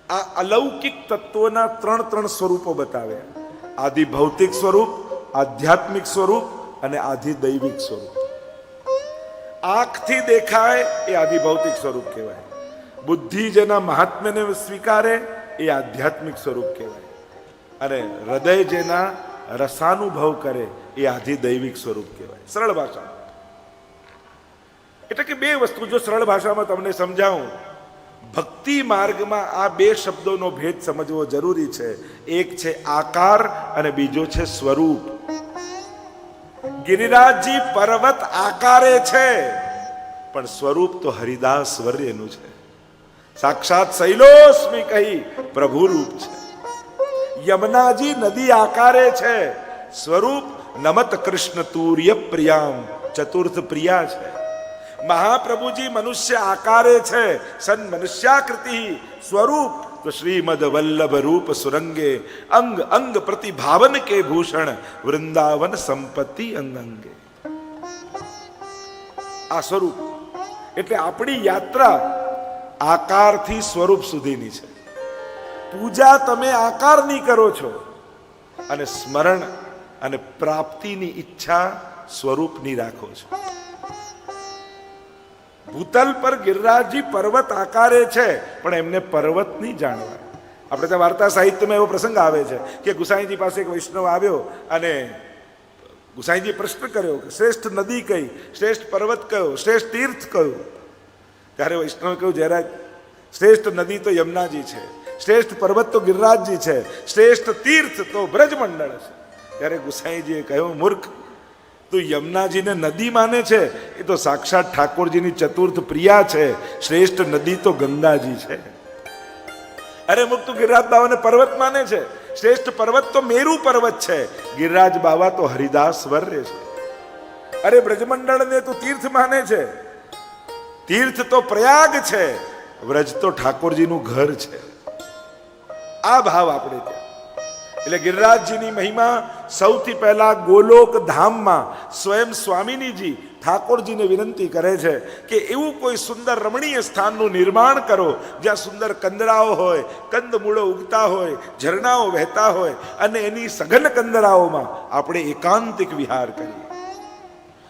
આ અલૌકિક તત્વોના ત્રણ સ્વરૂપો બતાવ્યા: આદિ ભૌતિક સ્વરૂપ, આધ્યાત્મિક સ્વરૂપ અને આદિ દૈવિક સ્વરૂપ. આંખથી દેખાય એ આદિ ભૌતિક સ્વરૂપ કહેવાય, બુદ્ધિ જેના મહાત્મ્યને સ્વીકારે એ આધ્યાત્મિક સ્વરૂપ કહેવાય, અને હૃદય જેના રસાનુભવ કરે એ આદિ દૈવિક સ્વરૂપ કહેવાય. સરળ ભાષા એટલે કે બે વસ્તુ જો સરળ ભાષામાં તમને સમજાવું, ભક્તિ માર્ગમાં આ બે શબ્દોનો ભેદ સમજવો જરૂરી છે. એક છે આકાર અને બીજો છે સ્વરૂપ. ગિરિરાજજી પર્વત આકારે છે, પણ સ્વરૂપ તો હરિદાસ વર્યનું છે. સાક્ષાત શૈલોસ્મી કહી પ્રભુ રૂપ છે. યમુનાજી નદી આકારે છે, સ્વરૂપ નમત કૃષ્ણ તુર્ય પ્રિયામ ચતુર્થ પ્રિયા છે. મહાપ્રભુજી મનુષ્ય આકારે છે, સન મનુષ્યાકૃતિ, સ્વરૂપ તો શ્રીમદ વલ્લભ રૂપ સુરંગે, અંગ અંગ પ્રતિભાવન કે ભૂષણ વૃંદાવન સંપત્તિ અંગ અંગે. આ સ્વરૂપ એટલે આપણી યાત્રા આકારથી સ્વરૂપ સુધીની છે. પૂજા તમે આકારની કરો છો અને સ્મરણ અને પ્રાપ્તિની ઈચ્છા સ્વરૂપની રાખો છો. ભૂતલ પર ગિરિરાજજી પર્વત આકારે છે, પણ એમને પર્વત નહીં જાણવા. આપણે ત્યાં વાર્તા સાહિત્યમાં એવો પ્રસંગ આવે છે કે ગુસાઈજી પાસે એક વૈષ્ણવ આવ્યો અને ગુસાઈજી પ્રશ્ન કર્યો કે શ્રેષ્ઠ નદી કઈ, શ્રેષ્ઠ પર્વત કયો, શ્રેષ્ઠ તીર્થ કયું? ત્યારે વૈષ્ણવે કહ્યું, જયરાજ શ્રેષ્ઠ નદી તો યમુનાજી છે, શ્રેષ્ઠ પર્વત તો ગિરિરાજજી છે, શ્રેષ્ઠ તીર્થ તો બ્રજમંડળ છે. ત્યારે ગુસાઈજીએ કહ્યું, મૂર્ખ, તું યમુનાજીને નદી માને છે, એ તો સાક્ષાત ઠાકોરજીની ચતુર્થ પ્રિયા છે. શ્રેષ્ઠ નદી તો ગંગાજી છે. અરે મૂર્ખ, તું ગિરિરાજ બાવાને પર્વત માને છે, શ્રેષ્ઠ પર્વત તો મેરુ પર્વત છે, ગિરિરાજ બાવા તો હરિદાસ વર્ય છે. અરે બ્રજમંડળને તું તીર્થ માને છે, તીર્થ તો પ્રયાગ છે, વ્રજ તો ઠાકોરજીનું ઘર છે. આ ભાવ આપણે ત્યાં. એટલે ગિરિરાજજીની મહિમા સૌથી પહેલા ગોલોક ધામમાં સ્વયં સ્વામિનીજી ઠાકોરજીને વિનંતી કરે છે કે એવું કોઈ સુંદર રમણીય સ્થાનનું નિર્માણ કરો જ્યાં સુંદર કંદરાઓ હોય, કંદમૂળો ઉગતા હોય, ઝરણાઓ વહેતા હોય, અને એની સઘન કંદરાઓમાં આપણે એકાંતિક વિહાર કરીએ.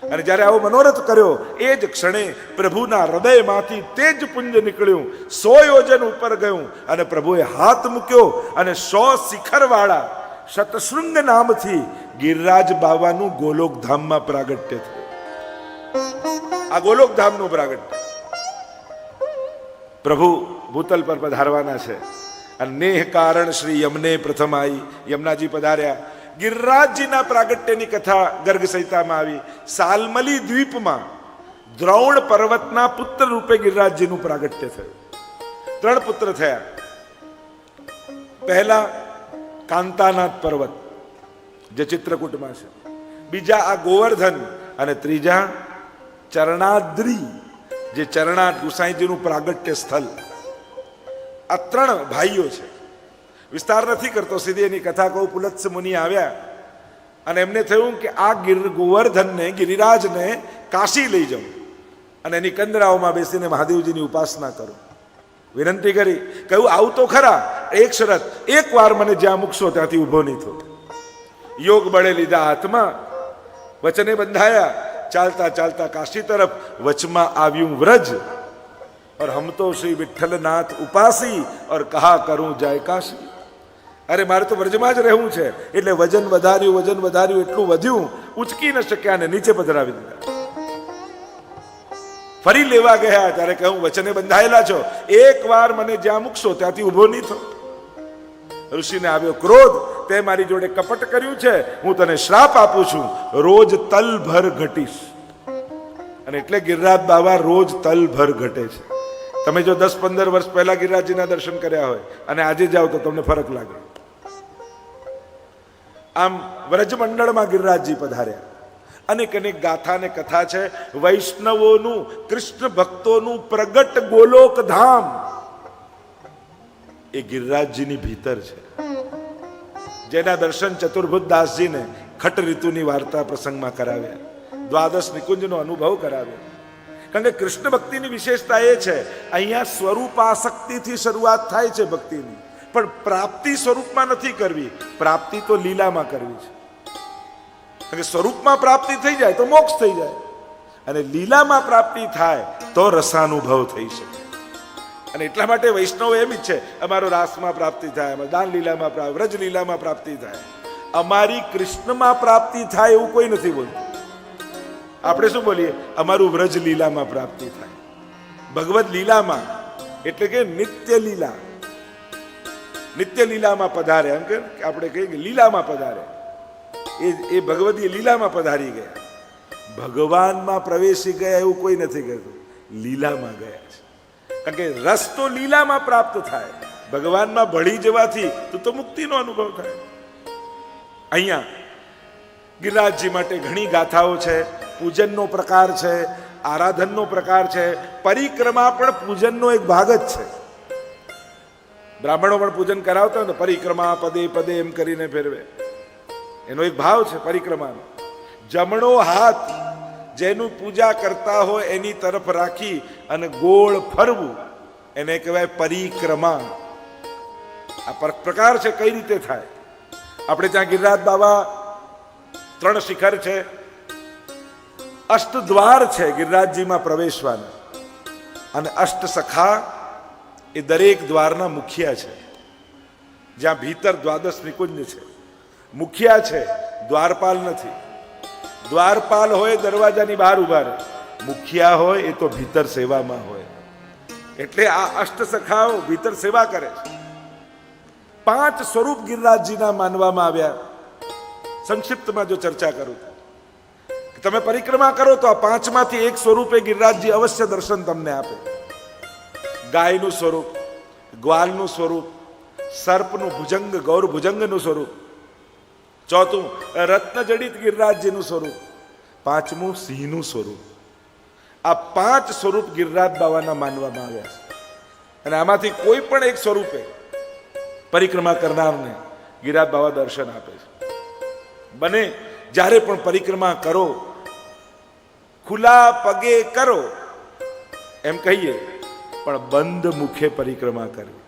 અને જ્યારે આવો મનોરથ કર્યો એ જ ક્ષણે પ્રભુના હૃદયમાંથી તેજ પુંજ નીકળ્યું, 100 યોજન ઉપર ગયું, અને પ્રભુએ હાથ મૂક્યો અને 100 શિખરવાળા શતશૃંગ નામથી ગિરિરાજ બાવાનું ગોલોકધામમાં પ્રાગટ્ય થયું. આ ગોલોકધામનું પ્રાગટ્ય પ્રભુ ભૂતલ પર પધારવાના છે. અને નેહ કારણ શ્રી યમને પ્રથમ આવી, યમુનાજી પધાર્યા. ગિરિરાજજીના પ્રાગટ્યની કથા ગર્ગ સંહિતામાં આવી. સાલમલી દ્વીપમાં દ્રોણ પર્વતના પુત્ર રૂપે ગિરિરાજજીનું પ્રાગટ્ય થયું. 3 પુત્ર થયા. પહેલા કાંતાનાથ પર્વત જે ચિત્રકૂટમાં છે, બીજા આ ગોવર્ધન, અને ત્રીજા ચરણાદ્રી જે ચરણાદ ગુસાઈજીનું પ્રાગટ્ય સ્થળ. આ 3 ભાઈઓ છે. વિસ્તાર નથી કરતો, સીધી એની કથા કહું. પુલત્સ મુનિ આવ્યા અને એમને થયું કે આ ગોવર્ધનને, ગિરિરાજને કાશી લઈ જાઉં અને એની કંદરાઓમાં બેસીને મહાદેવજીની ઉપાસના કરું. વિનંતી કરી, કહ્યું આવું તો ખરા, એક શરત, એક વાર મને જ્યાં મૂકશો ત્યાંથી ઊભો નહીં થયો. યોગ બળે લીધા હાથમાં, વચને બંધાયા, ચાલતા ચાલતા કાશી તરફ. વચમાં આવ્યું વ્રજ, और हम तो श्री विठ्ठलनाथ उपासी और कहा करूं जय काशी. અરે મારે તો વ્રજમાં જ રહેવું છે. એટલે વજન વધાર્યું, એટલું વધ્યું, ઉચકી ન શક્યા ને નીચે પધરાવી દીધા. ફરી લેવા ગયા ત્યારે કહું, વચને બંધાયેલા છો, એક વાર મને જ્યાં મૂકશો ત્યાંથી ઉભો નહીં થો. ઋષિને આવ્યો ક્રોધ, તે મારી જોડે કપટ કર્યું છે, હું તને શ્રાપ આપું છું, રોજ તલભર ઘટીશ. અને એટલે ગિરિરાજ બાવા રોજ તલભર ઘટે છે. તમે જો 10-15 વર્ષ પહેલા ગિરિરાજજીના દર્શન કર્યા હોય અને આજે જાઓ તો તમને ફરક લાગે. આમ વ્રજમંડળમાં ગિરિરાજજી પધાર્યા. અનેક ગાથા ને કથા છે. વૈષ્ણવોનું, કૃષ્ણ ભક્તોનું પ્રગટ ગોલોક ધામ એ ગિરિરાજજીની ભીતર છે, જેના દર્શન ચતુર્ભુજ દાસજીને ખટ ઋતુની વાર્તા પ્રસંગમાં કરાવ્યા, દ્વાદશ નિકુંજનો અનુભવ કરાવ્યો. કારણ કે કૃષ્ણ ભક્તિની વિશેષતા એ છે, અહીંયા સ્વરૂપાસક્તિથી શરૂઆત થાય છે ભક્તિની, પણ પ્રાપ્તિ સ્વરૂપમાં નથી કરવી, પ્રાપ્તિ તો લીલામાં કરવી છે. કારણ કે સ્વરૂપમાં પ્રાપ્તિ થઈ જાય તો મોક્ષ થઈ જાય, અને લીલામાં પ્રાપ્તિ થાય તો રસાનુભવ થઈ શકે. અને એટલા માટે વૈષ્ણવ એમ જ છે, અમારો રાસમાં પ્રાપ્તિ થાય, અમારે દાન લીલામાં પ્રાપ્તિ, વ્રજ લીલામાં પ્રાપ્તિ થાય. અમારી કૃષ્ણમાં પ્રાપ્તિ થાય એવું કોઈ નથી બોલતું. આપણે શું બોલીએ? અમારું વ્રજ લીલામાં પ્રાપ્તિ થાય. ભગવદ લીલામાં એટલે કે નિત્ય લીલા, નિત્ય લીલામાં પધારે, એમ કે આપણે કહીએ કે લીલામાં પધારે, એ ભગવદી લીલામાં પધારી ગયા. ભગવાનમાં પ્રવેશી ગયા એવું કોઈ નથી કહેતું, લીલામાં ગયા છે. કારણ કે રસ તો લીલામાં પ્રાપ્ત થાય, ભગવાનમાં ભળી જવાથી તો મુક્તિનો અનુભવ થાય. અહીંયા ગિરિરાજજી માટે ઘણી ગાથાઓ છે, પૂજનનો પ્રકાર છે, આરાધનનો પ્રકાર છે, પરિક્રમા પણ પૂજનનો એક ભાગ જ છે. બ્રાહ્મણો પણ પૂજન કરાવતા હોય ને, પરિક્રમા પદે પદે એમ કરીને ફેરવે, એનો એક ભાવ છે પરિક્રમાનો. જમણો હાથ જેનું પૂજા કરતા હોય એની તરફ રાખી અને ગોળ ફરવું, એને કહેવાય પરિક્રમા. આ પ્રકાર છે, કઈ રીતે થાય? આપણે ત્યાં ગિરિરાજ બાબા 3 શિખર છે, 8 દ્વાર છે ગિરિરાજજીમાં પ્રવેશવાના, અને 8 સખા એ દરેક દ્વારના મુખિયા છે. જ્યાં ભીતર દ્વાદશ નિકુંજ છે, મુખિયા છે, દ્વારપાલ નથી. દ્વારપાલ હોય દરવાજાની બહાર ઉભા રહે, મુખિયા હોય એ તો ભીતર સેવામાં હોય. એટલે આ 8 સખાઓ ભીતર સેવા કરે છે. 5 સ્વરૂપ ગિરિરાજજીના માનવામાં આવ્યા. સંક્ષિપ્તમાં જો ચર્ચા કરું તો તમે પરિક્રમા કરો તો આ 5માંથી એક સ્વરૂપે ગિરિરાજજી અવશ્ય દર્શન તમને આપે. ગાયનું સ્વરૂપ, ગ્વાલનું સ્વરૂપ, સર્પનું ભુજંગ ગૌર ભુજંગનું સ્વરૂપ, 4થું રત્નજડિત ગિરિરાજજીનું સ્વરૂપ, 5મું સિંહનું સ્વરૂપ. આ 5 સ્વરૂપ ગિરિરાજ બાવાના માનવામાં આવ્યા છે. અને આમાંથી કોઈ પણ એક સ્વરૂપે પરિક્રમા કરનારને ગિરિરાજ બાવા દર્શન આપે છે. બને જ્યારે પણ પરિક્રમા કરો, ખુલ્લા પગે કરો એમ કહીએ, પણ બંધ મુખે પરિક્રમા કરવી.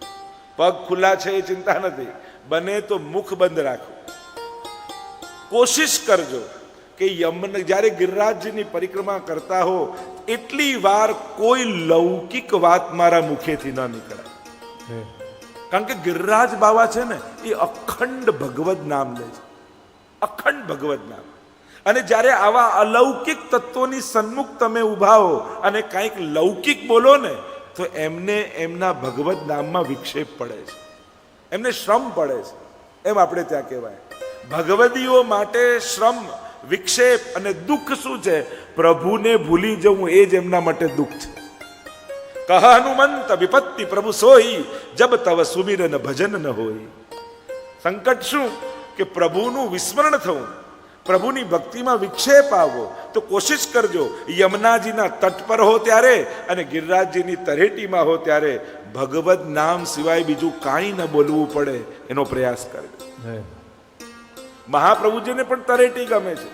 પગ ખુલ્લા છે એ ચિંતા નથી, બને તો મુખ બંધ રાખો. કોશિશ કરજો કે જ્યારે ગિરિરાજજીની પરિક્રમા કરતા હો એટલી વાર કોઈ લૌકિક વાત મારા મુખેથી ન નીકળે. કારણ કે ગિરિરાજ બાવા છે ને, એ અખંડ ભગવદ નામ લે છે, અખંડ ભગવદ નામ. અને જ્યારે આવા અલૌકિક તત્વોની સન્મુખ તમે ઉભા હો અને કંઈક લૌકિક બોલો ને, તો એમને એમના ભગવદ નામમાં વિક્ષેપ પડે છે, એમને શ્રમ પડે છે. એમ આપણે ત્યાં કહેવાય, ભગવદીઓ માટે શ્રમ, વિક્ષેપ અને દુઃખ શું છે? પ્રભુને ભૂલી જવું એ જ એમના માટે દુઃખ છે. કહ હનુમંત વિપત્તિ પ્રભુ સોઈ, જબ તવ સુમિરન ભજન ન હોય. સંકટ શું? કે પ્રભુનું વિસ્મરણ થવું, પ્રભુની ભક્તિમાં વિક્ષેપ આવવો. તો કોશિશ કરજો યમુનાજીના તટ પર હો ત્યારે અને ગિરિરાજજીની તરેટીમાં હો ત્યારે ભગવદ નામ સિવાય બીજું કાંઈ ન બોલવું પડે એનો પ્રયાસ કરજો. મહાપ્રભુજીને પણ તરેટી ગમે છે.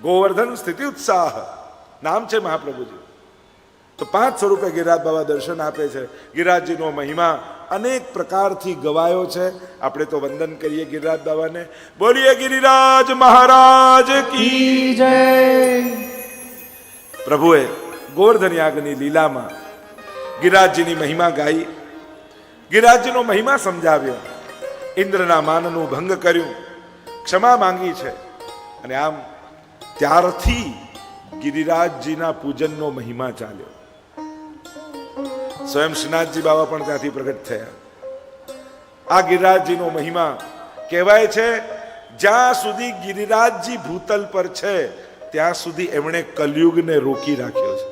ગોવર્ધન સ્થિતિ ઉત્સાહ નામ છે મહાપ્રભુજી. તો 5 સ્વરૂપે ગિરિરાજ બાબા દર્શન આપે છે. ગિરિરાજજીનો મહિમા અનેક પ્રકારથી ગવાયો છે. આપણે તો વંદન કરીએ ગિરિરાજ બાબાને. બોલીએ ગિરિરાજ મહારાજ કી જય. પ્રભુએ ગોવર્ધન યાગની લીલામાં ગિરિરાજજીની મહિમા ગાઈ, ગિરિરાજજીનો મહિમા સમજાવ્યો, ઇન્દ્રના માનનું ભંગ કર્યું, ક્ષમા માંગી છે. અને આમ ત્યારથી ગિરિરાજજીના પૂજનનો મહિમા ચાલ્યો. સ્વયં શ્રીનાથજી બાબા પણ ત્યાંથી પ્રગટ થયા. આ ગિરિરાજજીનો મહિમા કહેવાય છે, જ્યાં સુધી ગિરિરાજજી ભૂતલ પર છે ત્યાં સુધી એમણે કલયુગને રોકી રાખ્યો છે.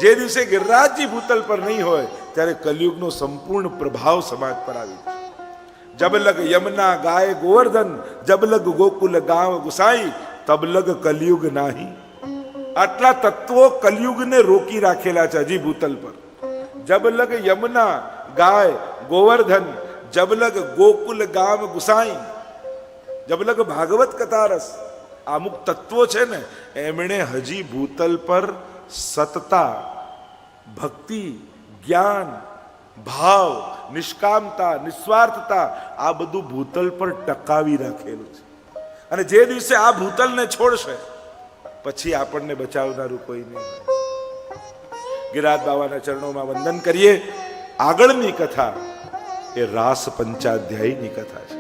જે દિવસે ગિરિરાજજી ભૂતલ પર નહીં હોય ત્યારે કલયુગનો સંપૂર્ણ પ્રભાવ સમાજ પર આવી છે. જબલગ યમુના ગાય ગોવર્ધન, જબલગ ગોકુલ ગાંવ ગુસાઈ, તબલગ કલયુગ નાહી. આટલા તત્વો કલયુગને રોકી રાખેલા છે હજી ભૂતલ પર. જબલગ યમુના ગાય ગોવર્ધન, જબલગ ગોકુલ ગામ ગુસાઈ, જબલગ ભાગવત કથા રસ. અમુક તત્વો છે ને એમણે હજી ભૂતલ પર સતતા, ભક્તિ, જ્ઞાન, ભાવ, નિષ્કામતા, નિસ્વાર્થતા આ બધું ભૂતલ પર ટકાવી રાખેલું છે. અને જે દિવસે આ ભૂતલને છોડશે પછી આપણને બચાવનારું કોઈ નહીં. ગિરિરાજ બાવાના ચરણોમાં વંદન કરીએ. આગળની કથા એ રાસ પંચાધ્યાયની કથા છે.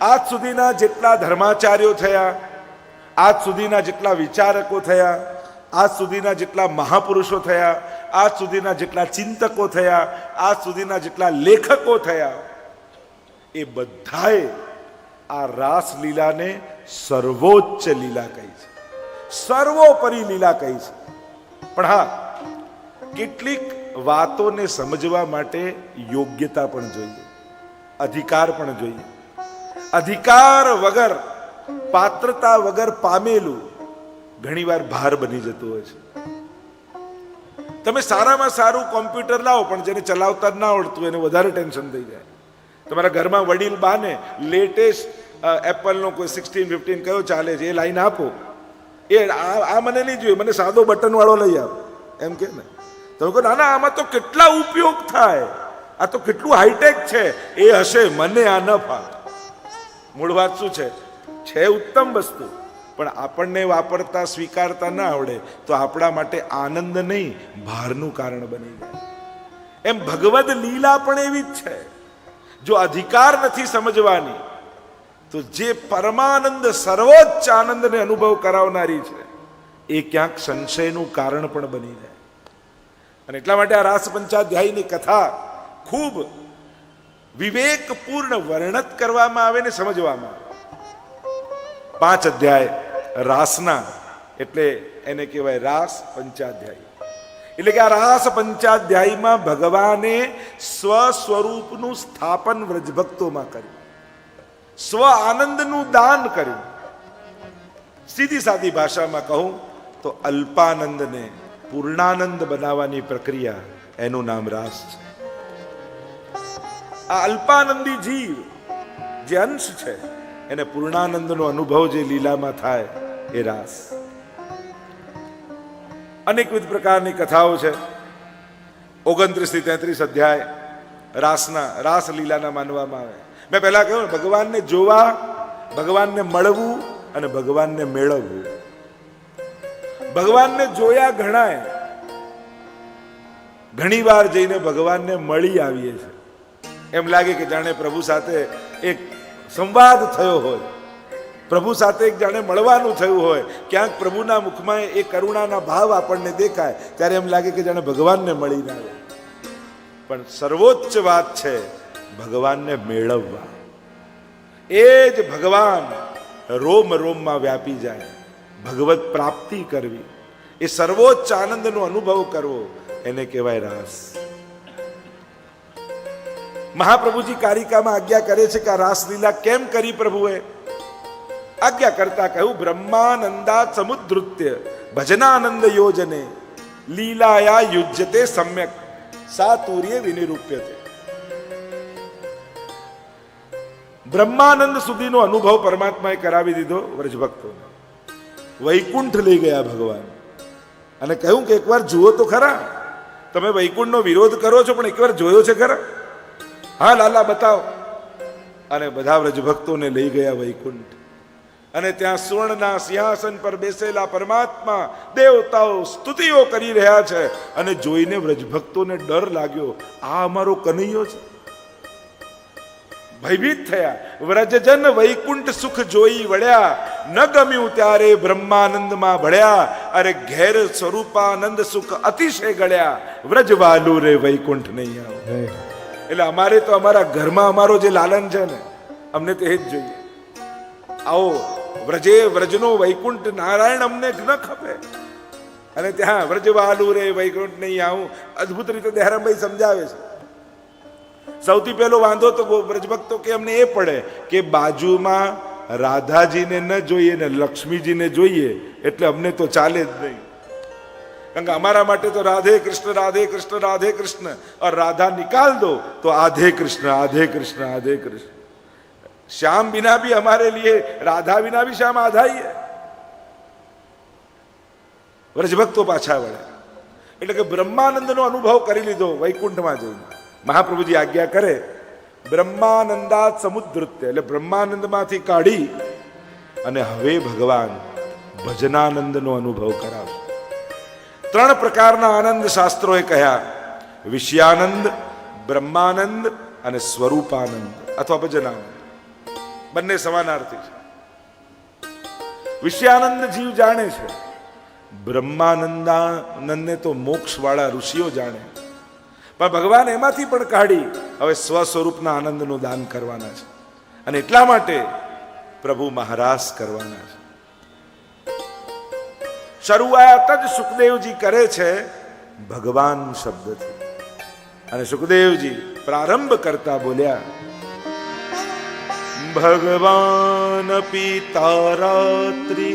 આજ સુધીના જેટલા ધર્માચાર્યો થયા, આજ સુધીના જેટલા વિચારકો થયા, આજ સુધીના જેટલા મહાપુરુષો થયા, આજ સુધીના જેટલા ચિંતકો થયા, આજ સુધીના જેટલા લેખકો થયા, એ બધાએ આ રાસ લીલાને સર્વોચ્ચ લીલા કહી છે, સર્વોપરી લીલા કહી છે. પણ હા, કેટલીક વાતોને સમજવા માટે યોગ્યતા પણ જોઈએ, અધિકાર પણ જોઈએ. અધિકાર વગર, પાત્રતા વગર પામેલું ઘણીવાર ભાર બની જતું હોય છે. તમે સારામાં સારું કોમ્પ્યુટર લાવો પણ જેને ચલાવતા જ ના આવડતું એને વધારે ટેન્શન થઈ જાય. તમારા ઘરમાં વડીલ બાને લેટેસ્ટ એપલનો કોઈ 16, 15 કયો ચાલે છે એ લાઈન આપો, એ આ મને નહીં જોઈએ, મને સાદો બટન વાળો લઈ આપો એમ કે ને. તમે કહો ના ના આમાં તો કેટલા ઉપયોગ થાય, આ તો કેટલું હાઈટેક છે, એ હશે, મને આ ન ફાવે. મૂળ વાત શું છે ઉત્તમ વસ્તુ, પણ આપણને વાપરતા સ્વીકારતા ના આવડે તો આપણા માટે આનંદ નહીં ભારનું કારણ બની જાય. એમ ભગવદ લીલા પણ એવી જ છે. જો અધિકાર નથી સમજવાની તો જે પરમાનંદ, સર્વોચ્ચ આનંદને અનુભવ કરાવનારી છે એ ક્યાંક સંશયનું કારણ પણ બની જાય. અને એટલા માટે આ રાસ પંચાધ્યાયની કથા ખૂબ વિવેકપૂર્ણ વર્ણન કરવામાં આવે ને સમજવામાં આવે. 5 અધ્યાય રાસના, એટલે એને કહેવાય રાસ પંચાધ્યાય. એટલે કે આ રાસ પંચાધ્યાયમાં ભગવાને સ્વ સ્વરૂપનું સ્થાપન વ્રજભક્તોમાં કર્યું, સ્વ આનંદનું દાન કર્યું. સીધી સાદી ભાષામાં કહું તો અલ્પાનંદને પૂર્ણાનંદ બનાવવાની પ્રક્રિયા, એનું નામ રાસ છે. આ અલ્પાનંદી જીવ જે અંશ છે એને પૂર્ણાનંદનો અનુભવ જે લીલામાં થાય એ રાસ. અનેકવિધ પ્રકારની કથાઓ છે. 29 થી 33 અધ્યાય રાસના, રાસ લીલાના માનવામાં આવે. મેં પહેલા કહ્યું ભગવાનને જોવા, ભગવાનને મળવું અને ભગવાનને મેળવવું. ભગવાનને જોયા ઘણાય, ઘણી વાર જઈને ભગવાનને મળી આવીએ છીએ. એમ લાગે કે જાણે પ્રભુ સાથે એક સંવાદ થયો હોય, પ્રભુ સાથે એક જાણે મળવાનું થયું હોય. ક્યાંક પ્રભુના મુખમાં એ કરુણાના ભાવ આપણને દેખાય ત્યારે એમ લાગે કે જાણે ભગવાનને મળીને આવે. પણ સર્વોચ્ચ વાત છે ભગવાનને મેળવવા. એ જ ભગવાન રોમ રોમમાં વ્યાપી જાય, ભગવત પ્રાપ્તિ કરવી, એ સર્વોચ્ચ આનંદનો અનુભવ કરવો, એને કહેવાય રાસ. મહાપ્રભુજી કારિકામાં આજ્ઞા કરે છે કે આ રાસલીલા કેમ કરી પ્રભુએ. આજ્ઞા કરતા કહ્યું બ્રહ્માનંદાત સમુદ્રુત્ય ભજનાનંદ યોજને લીલાયા યુજ્યતે સમ્યક સાતુર્ય વિનિરૂપ્યતે. બ્રહ્માનંદ સુધીનો અનુભવ પરમાત્માએ કરાવી દીધો વ્રજભક્તોને. વૈકુંઠ લઈ ગયા ભગવાન અને કહ્યું કે એકવાર જુઓ તો ખરા. તમે વૈકુંઠનો વિરોધ કરો છો પણ એકવાર જોયો છે ખરા? હા લાલા બતાવો. અને બધા વ્રજભક્તોને લઈ ગયા વૈકુંઠ. અને ત્યાં સુવર્ણના સિંહાસન પર બેસેલા પરમાત્મા, દેવતાઓ સ્તુતિઓ કરી રહ્યા છે. અને જોઈને વ્રજભક્તોને ડર લાગ્યો, આ અમારો કનૈયો છે. ભયભીત થયા. વ્રજજન વૈકુંઠ સુખ જોઈ વળ્યા, ન ગમ્યું ત્યારે બ્રહ્માનંદમાં ભળ્યા. અરે ઘેર સ્વરૂપાનંદ સુખ અતિશય ગળ્યા, વ્રજવાલુ રે વૈકુંઠ નહીં આવો. એટલે અમારે તો અમારા ઘરમાં અમારો જે લાલન છે ને, અમને તો એ જ જોઈએ. આવો વ્રજે, વ્રજનો વૈકુંઠ નારાયણ અમને ન ખપે. અને ત્યાં વ્રજવાલુ રે વૈકુંઠ નહીં આવું અદભુત રીતે દયારામભાઈ સમજાવે છે. સૌથી પહેલો વાંધો તો વ્રજભક્તો કે અમને એ પડે કે બાજુમાં રાધાજીને ન જોઈએ ને લક્ષ્મીજીને જોઈએ, એટલે અમને તો ચાલે જ નહીં. કારણ કે અમારા માટે તો રાધે કૃષ્ણ રાધે કૃષ્ણ રાધે કૃષ્ણ, और राधा निकाल दो तो आधे कृष्ण आधे कृष्ण आधे कृष्ण. श्याम बिना भी हमारे लिए, राधा बिना भी श्याम आधा ही है। વ્રજભક્તો પાછા વળે એટલે કે બ્રહ્માનંદનો અનુભવ કરી લીધો વૈકુંઠમાં જઈને. મહાપ્રભુજી આજ્ઞા કરે બ્રહ્માનંદાત સમુદ્રત્ય, એટલે બ્રહ્માનંદમાંથી કાઢી અને હવે ભગવાન ભજનાનંદનો અનુભવ કરાવે. 3 પ્રકારના આનંદ શાસ્ત્રોએ કહ્યા: વિષયાનંદ, બ્રહ્માનંદ અને સ્વરૂપાનંદ અથવા ભજનાનંદ. બંને સમાનાર્થી છે. વિષયાનંદ જીવ જાણે છે, બ્રહ્માનંદાનંદને તો મોક્ષ વાળા ઋષિઓ જાણે. પણ ભગવાન એમાંથી પણ કાઢી હવે સ્વ સ્વરૂપના આનંદનું દાન કરવાના છે, અને એટલા માટે પ્રભુ મહારાસ કરવાના છે. શરૂઆત જ સુખદેવજી કરે છે ભગવાન શબ્દથી, અને સુખદેવજી પ્રારંભ કરતા બોલ્યા: ભગવાન પિતારાત્રિ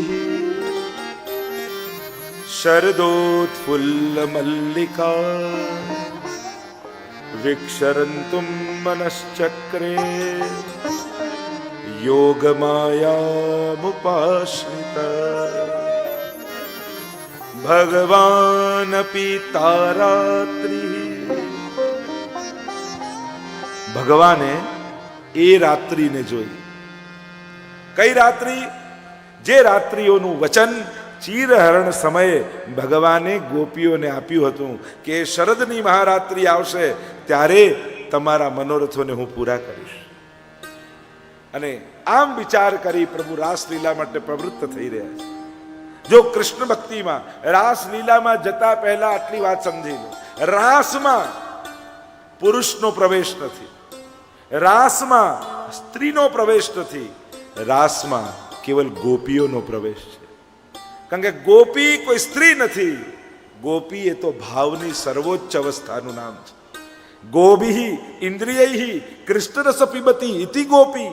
શરદોત્ફુલ્લ મલ્લિકા વિક્ષરંતુમ મનશ્ચક્રે યોગમાયામુપાશ્રિત. ભગવાન પિતારાત્રિ. ભગવાને એ રાત્રિને જોઈ. કઈ રાત્રિ? જે રાત્રિઓનું વચન ચીરહરણ સમયે ભગવાને ગોપીઓને આપ્યું હતું કે શરદની મહારાત્રિ આવશે ત્યારે તમારા મનોરથોને હું પૂરા કરીશ. અને આમ વિચાર કરી પ્રભુ રાસલીલા માટે પ્રવૃત્ત થઈ રહ્યા છે. જો કૃષ્ણ ભક્તિમાં રાસલીલામાં જતા પહેલા આટલી વાત સમજી લો: રાસમાં પુરુષનો પ્રવેશ નથી, રાસમાં સ્ત્રીનો પ્રવેશ નથી, રાસમાં કેવલ ગોપીઓનો પ્રવેશ છે. કારણ કે ગોપી કોઈ સ્ત્રી નથી, ગોપી એ તો ભાવની સર્વોચ્ચ અવસ્થાનું નામ છે. ગોભી ઇન્દ્રિયૈ કૃષ્ણરસ પીબતી ઇતિ ગોપી.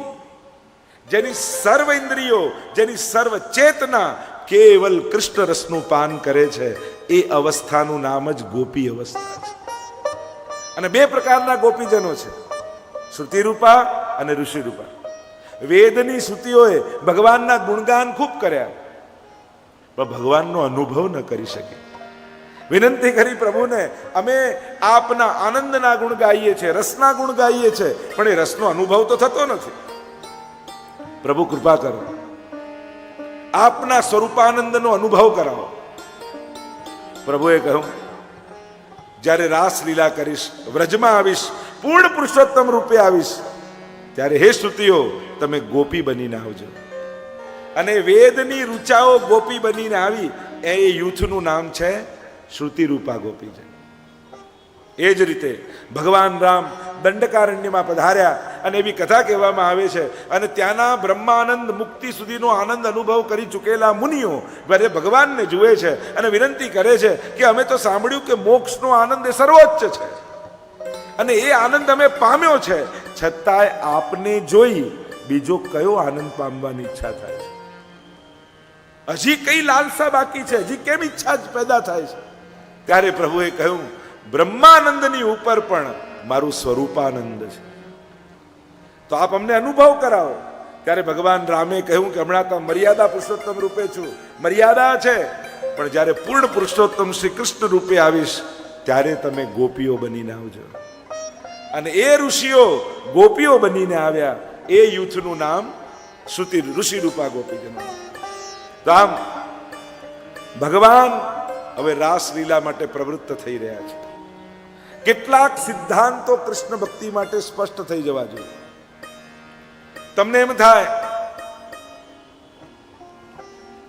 જેની સર્વ ઇન્દ્રિયો, જેની સર્વ ચેતના કેવલ કૃષ્ણ રસનું પાન કરે છે, એ અવસ્થાનું નામ જ ગોપી અવસ્થા છે. અને 2 પ્રકારના ગોપીજનો છે: શ્રુતિ રૂપા અને ઋષિ રૂપા. વેદની શ્રુતિઓએ ભગવાનના ગુણગાન ખૂબ કર્યા, પણ ભગવાનનો અનુભવ ન કરી શકે. વિનંતી કરી પ્રભુને, અમે આપના આનંદના ગુણ ગાઈએ છીએ, રસના ગુણ ગાઈએ છીએ, પણ એ રસનો અનુભવ તો થતો નથી. પ્રભુ કૃપા કરો, આપના સ્વરૂપાનંદનો અનુભવ કરાવો. પ્રભુએ કહ્યું, જ્યારે રાસલીલા કરીશ, વ્રજમાં આવીશ, પૂર્ણ પુરુષોત્તમ રૂપે આવીશ, ત્યારે હે શ્રુતિઓ તમે ગોપી બનીને આવજો. અને વેદની ઋચાઓ ગોપી બનીને આવી, એ યુથનું નામ છે શ્રુતિ રૂપા ગોપી છે. એ જ રીતે ભગવાન રામ દંડકારણ્યમાં પધાર્યા અને એવી કથા કહેવામાં આવે છે. અને ત્યાંના બ્રહ્માનંદ મુક્તિ સુધીનો આનંદ અનુભવ કરી ચૂકેલા મુનિઓ જ્યારે ભગવાનને જુએ છે અને વિનંતી કરે છે કે અમે તો સાંભળ્યું કે મોક્ષનો આનંદ એ સર્વોચ્ચ છે, અને એ આનંદ અમે પામ્યો છે, છતાંય આપને જોઈ બીજો કયો આનંદ પામવાની ઈચ્છા થાય છે? હજી કઈ લાલસા બાકી છે? હજી કેમ ઈચ્છા પેદા થાય છે? ત્યારે પ્રભુએ કહ્યું, બ્રહ્માનંદની ઉપર પણ મારું સ્વરૂપાનંદ છે, તો આપ અમને અનુભવ કરાવો. ત્યારે ભગવાન રામે કહ્યું કે હમણાં તો મર્યાદા પુરુષોત્તમ રૂપે છું, મર્યાદા છે, પણ જ્યારે પૂર્ણ પુરુષોત્તમ શ્રી કૃષ્ણ રૂપે આવીશ ત્યારે તમે ગોપીઓ બનીને આવજો. અને એ ઋષિઓ ગોપીઓ બનીને આવ્યા, એ યુથનું નામ શ્રુતિ ઋષિ રૂપા ગોપીજનો. તો આમ ભગવાન હવે રાસલીલા માટે પ્રવૃત્ત થઈ રહ્યા છે. કેટલાક સિદ્ધાંતો કૃષ્ણ ભક્તિ માટે સ્પષ્ટ થઈ જવા જોઈએ. તમને એમ થાય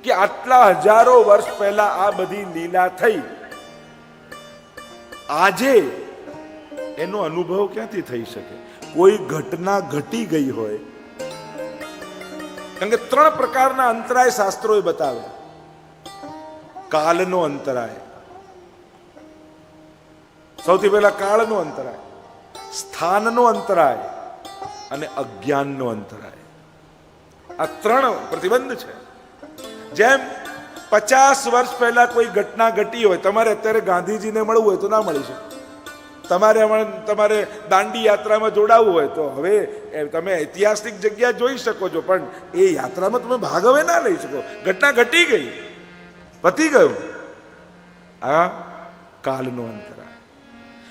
કે આટલા હજારો વર્ષ પહેલા આ બધી લીલા થઈ, આજે એનો અનુભવ ક્યાંથી થઈ શકે? કોઈ ઘટના ઘટી ગઈ હોય. કારણ કે 3 પ્રકારના અંતરાય શાસ્ત્રોએ બતાવ્યા: કાલનો અંતરાય, સૌથી પહેલા કાળનો અંતરાય, સ્થાનનો અંતરાય અને અજ્ઞાનનો અંતરાય. આ 3 પ્રતિબંધ છે. જેમ 50 વર્ષ પહેલા કોઈ ઘટના ઘટી હોય, તમારે અત્યારે ગાંધીજીને મળવું હોય તો ના મળી શકે. તમારે દાંડી યાત્રામાં જોડાવવું હોય તો હવે તમે ઐતિહાસિક જગ્યા જોઈ શકો છો, પણ એ યાત્રામાં તમે ભાગ હવે ના લઈ શકો. ઘટના ઘટી ગઈ, પતી ગયું. આ કાલનો અંતરાય.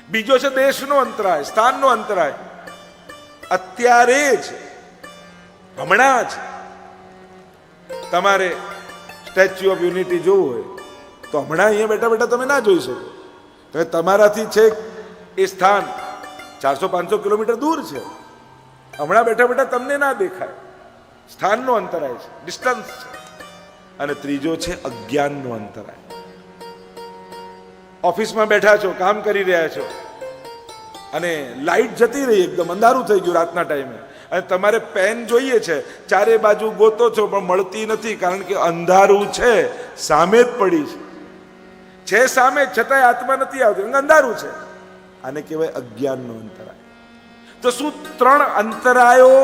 બીજો છે દેશનો અંતરાય, સ્થાનનો અંતરાય. અત્યારે જ હમણાં જ તમારે સ્ટેચ્યુ ઓફ યુનિટી જોવું હોય તો હમણાં અહીંયા બેઠા બેઠા તમે ના જોઈ શકો. તો તમારાથી છે એ સ્થાન 400-500 કિલોમીટર દૂર છે. હમણાં બેઠા બેઠા તમને ના દેખાય. સ્થાનનો અંતરાય છે, ડિસ્ટન્સ છે. અને ત્રીજો છે અજ્ઞાનનો અંતરાય. ઓફિસમાં બેઠા છો, કામ કરી રહ્યા છો અને લાઈટ જતી રહી, એકદમ અંધારું થઈ ગયું રાતના ટાઈમે, અને તમારે પેન જોઈએ છે, ચારે બાજુ ગોતો છો પણ મળતી નથી, કારણ કે અંધારું છે, સામે જ પડી છે સામે, છતાંય હાથમાં નથી આવતી, અંધારું છે. આને કહેવાય અજ્ઞાનનો અંતરાય. તો શું 3 અંતરાયો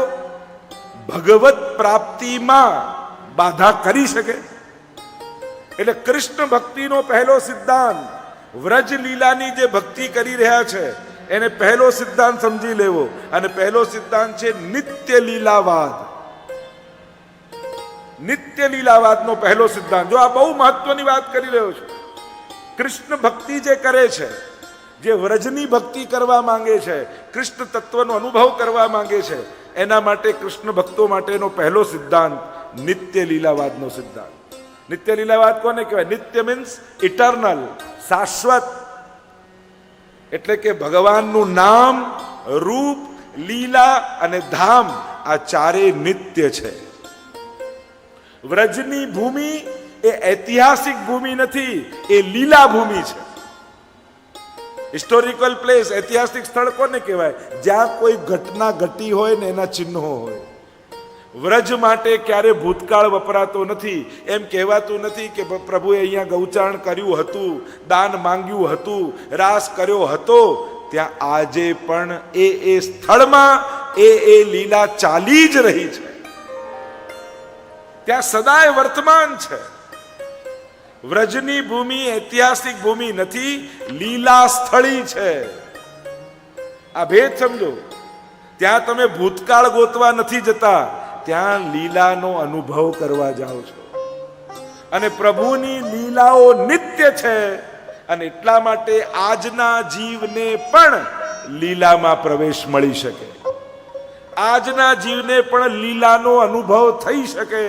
ભગવત પ્રાપ્તિમાં બાધા કરી શકે? એટલે કૃષ્ણ ભક્તિનો પહેલો સિદ્ધાંત, વ્રજ લીલાની જે ભક્તિ કરી રહ્યા છે એને પહેલો સિદ્ધાંત સમજી લેવો. અને પહેલો સિદ્ધાંત છે નિત્ય લીલાવાદ. નિત્ય લીલાવાદનો પહેલો સિદ્ધાંત. જો આ બહુ મહત્વની વાત કરી રહ્યો છું. કૃષ્ણ ભક્તિ જે કરે છે, જે વ્રજની ભક્તિ કરવા માંગે છે, કૃષ્ણ તત્વનો અનુભવ કરવા માંગે છે, એના માટે કૃષ્ણ ભક્તો માટેનો પહેલો સિદ્ધાંત નિત્ય લીલાવાદનો સિદ્ધાંત. નિત્ય લીલાવાદ કોને કહેવાય? નિત્ય મીન્સ ઇટર્નલ, શાશ્વત. એટલે કે ભગવાનનું નામ, રૂપ, લીલા અને ધામ આ ચારે નિત્ય છે. વ્રજની ભૂમિ એ ઐતિહાસિક ભૂમિ નથી, એ લીલા ભૂમિ છે. હિસ્ટોરિકલ પ્લેસ, ઐતિહાસિક સ્થળ કોને કહેવાય? જ્યાં કોઈ ઘટના ઘટી હોય ને એના ચિહ્નો હોય. વ્રજ માટે ક્યારે ભૂતકાળ વપરાતો નથી. એમ કહેવાતું નથી કે પ્રભુએ અહીંયા ગૌચારણ કર્યું હતું, દાન માંગ્યું હતું, રાસ કર્યો હતો. ત્યાં આજે પણ એ સ્થળમાં એ લીલા ચાલી જ રહી છે. ત્યાં સદાય વર્તમાન છે. વ્રજની ભૂમિ ઐતિહાસિક ભૂમિ નથી, લીલા સ્થળી છે. આ ભેદ સમજો. ત્યાં તમે ભૂતકાળ ગોતવા નથી જતા, ત્યાં લીલાનો અનુભવ કરવા જાઓ છો. અને પ્રભુની લીલાઓ નિત્ય છે, અને એટલા માટે આજના જીવને પણ લીલામાં પ્રવેશ મળી શકે. આજના જીવને પણ લીલાનો અનુભવ થઈ શકે.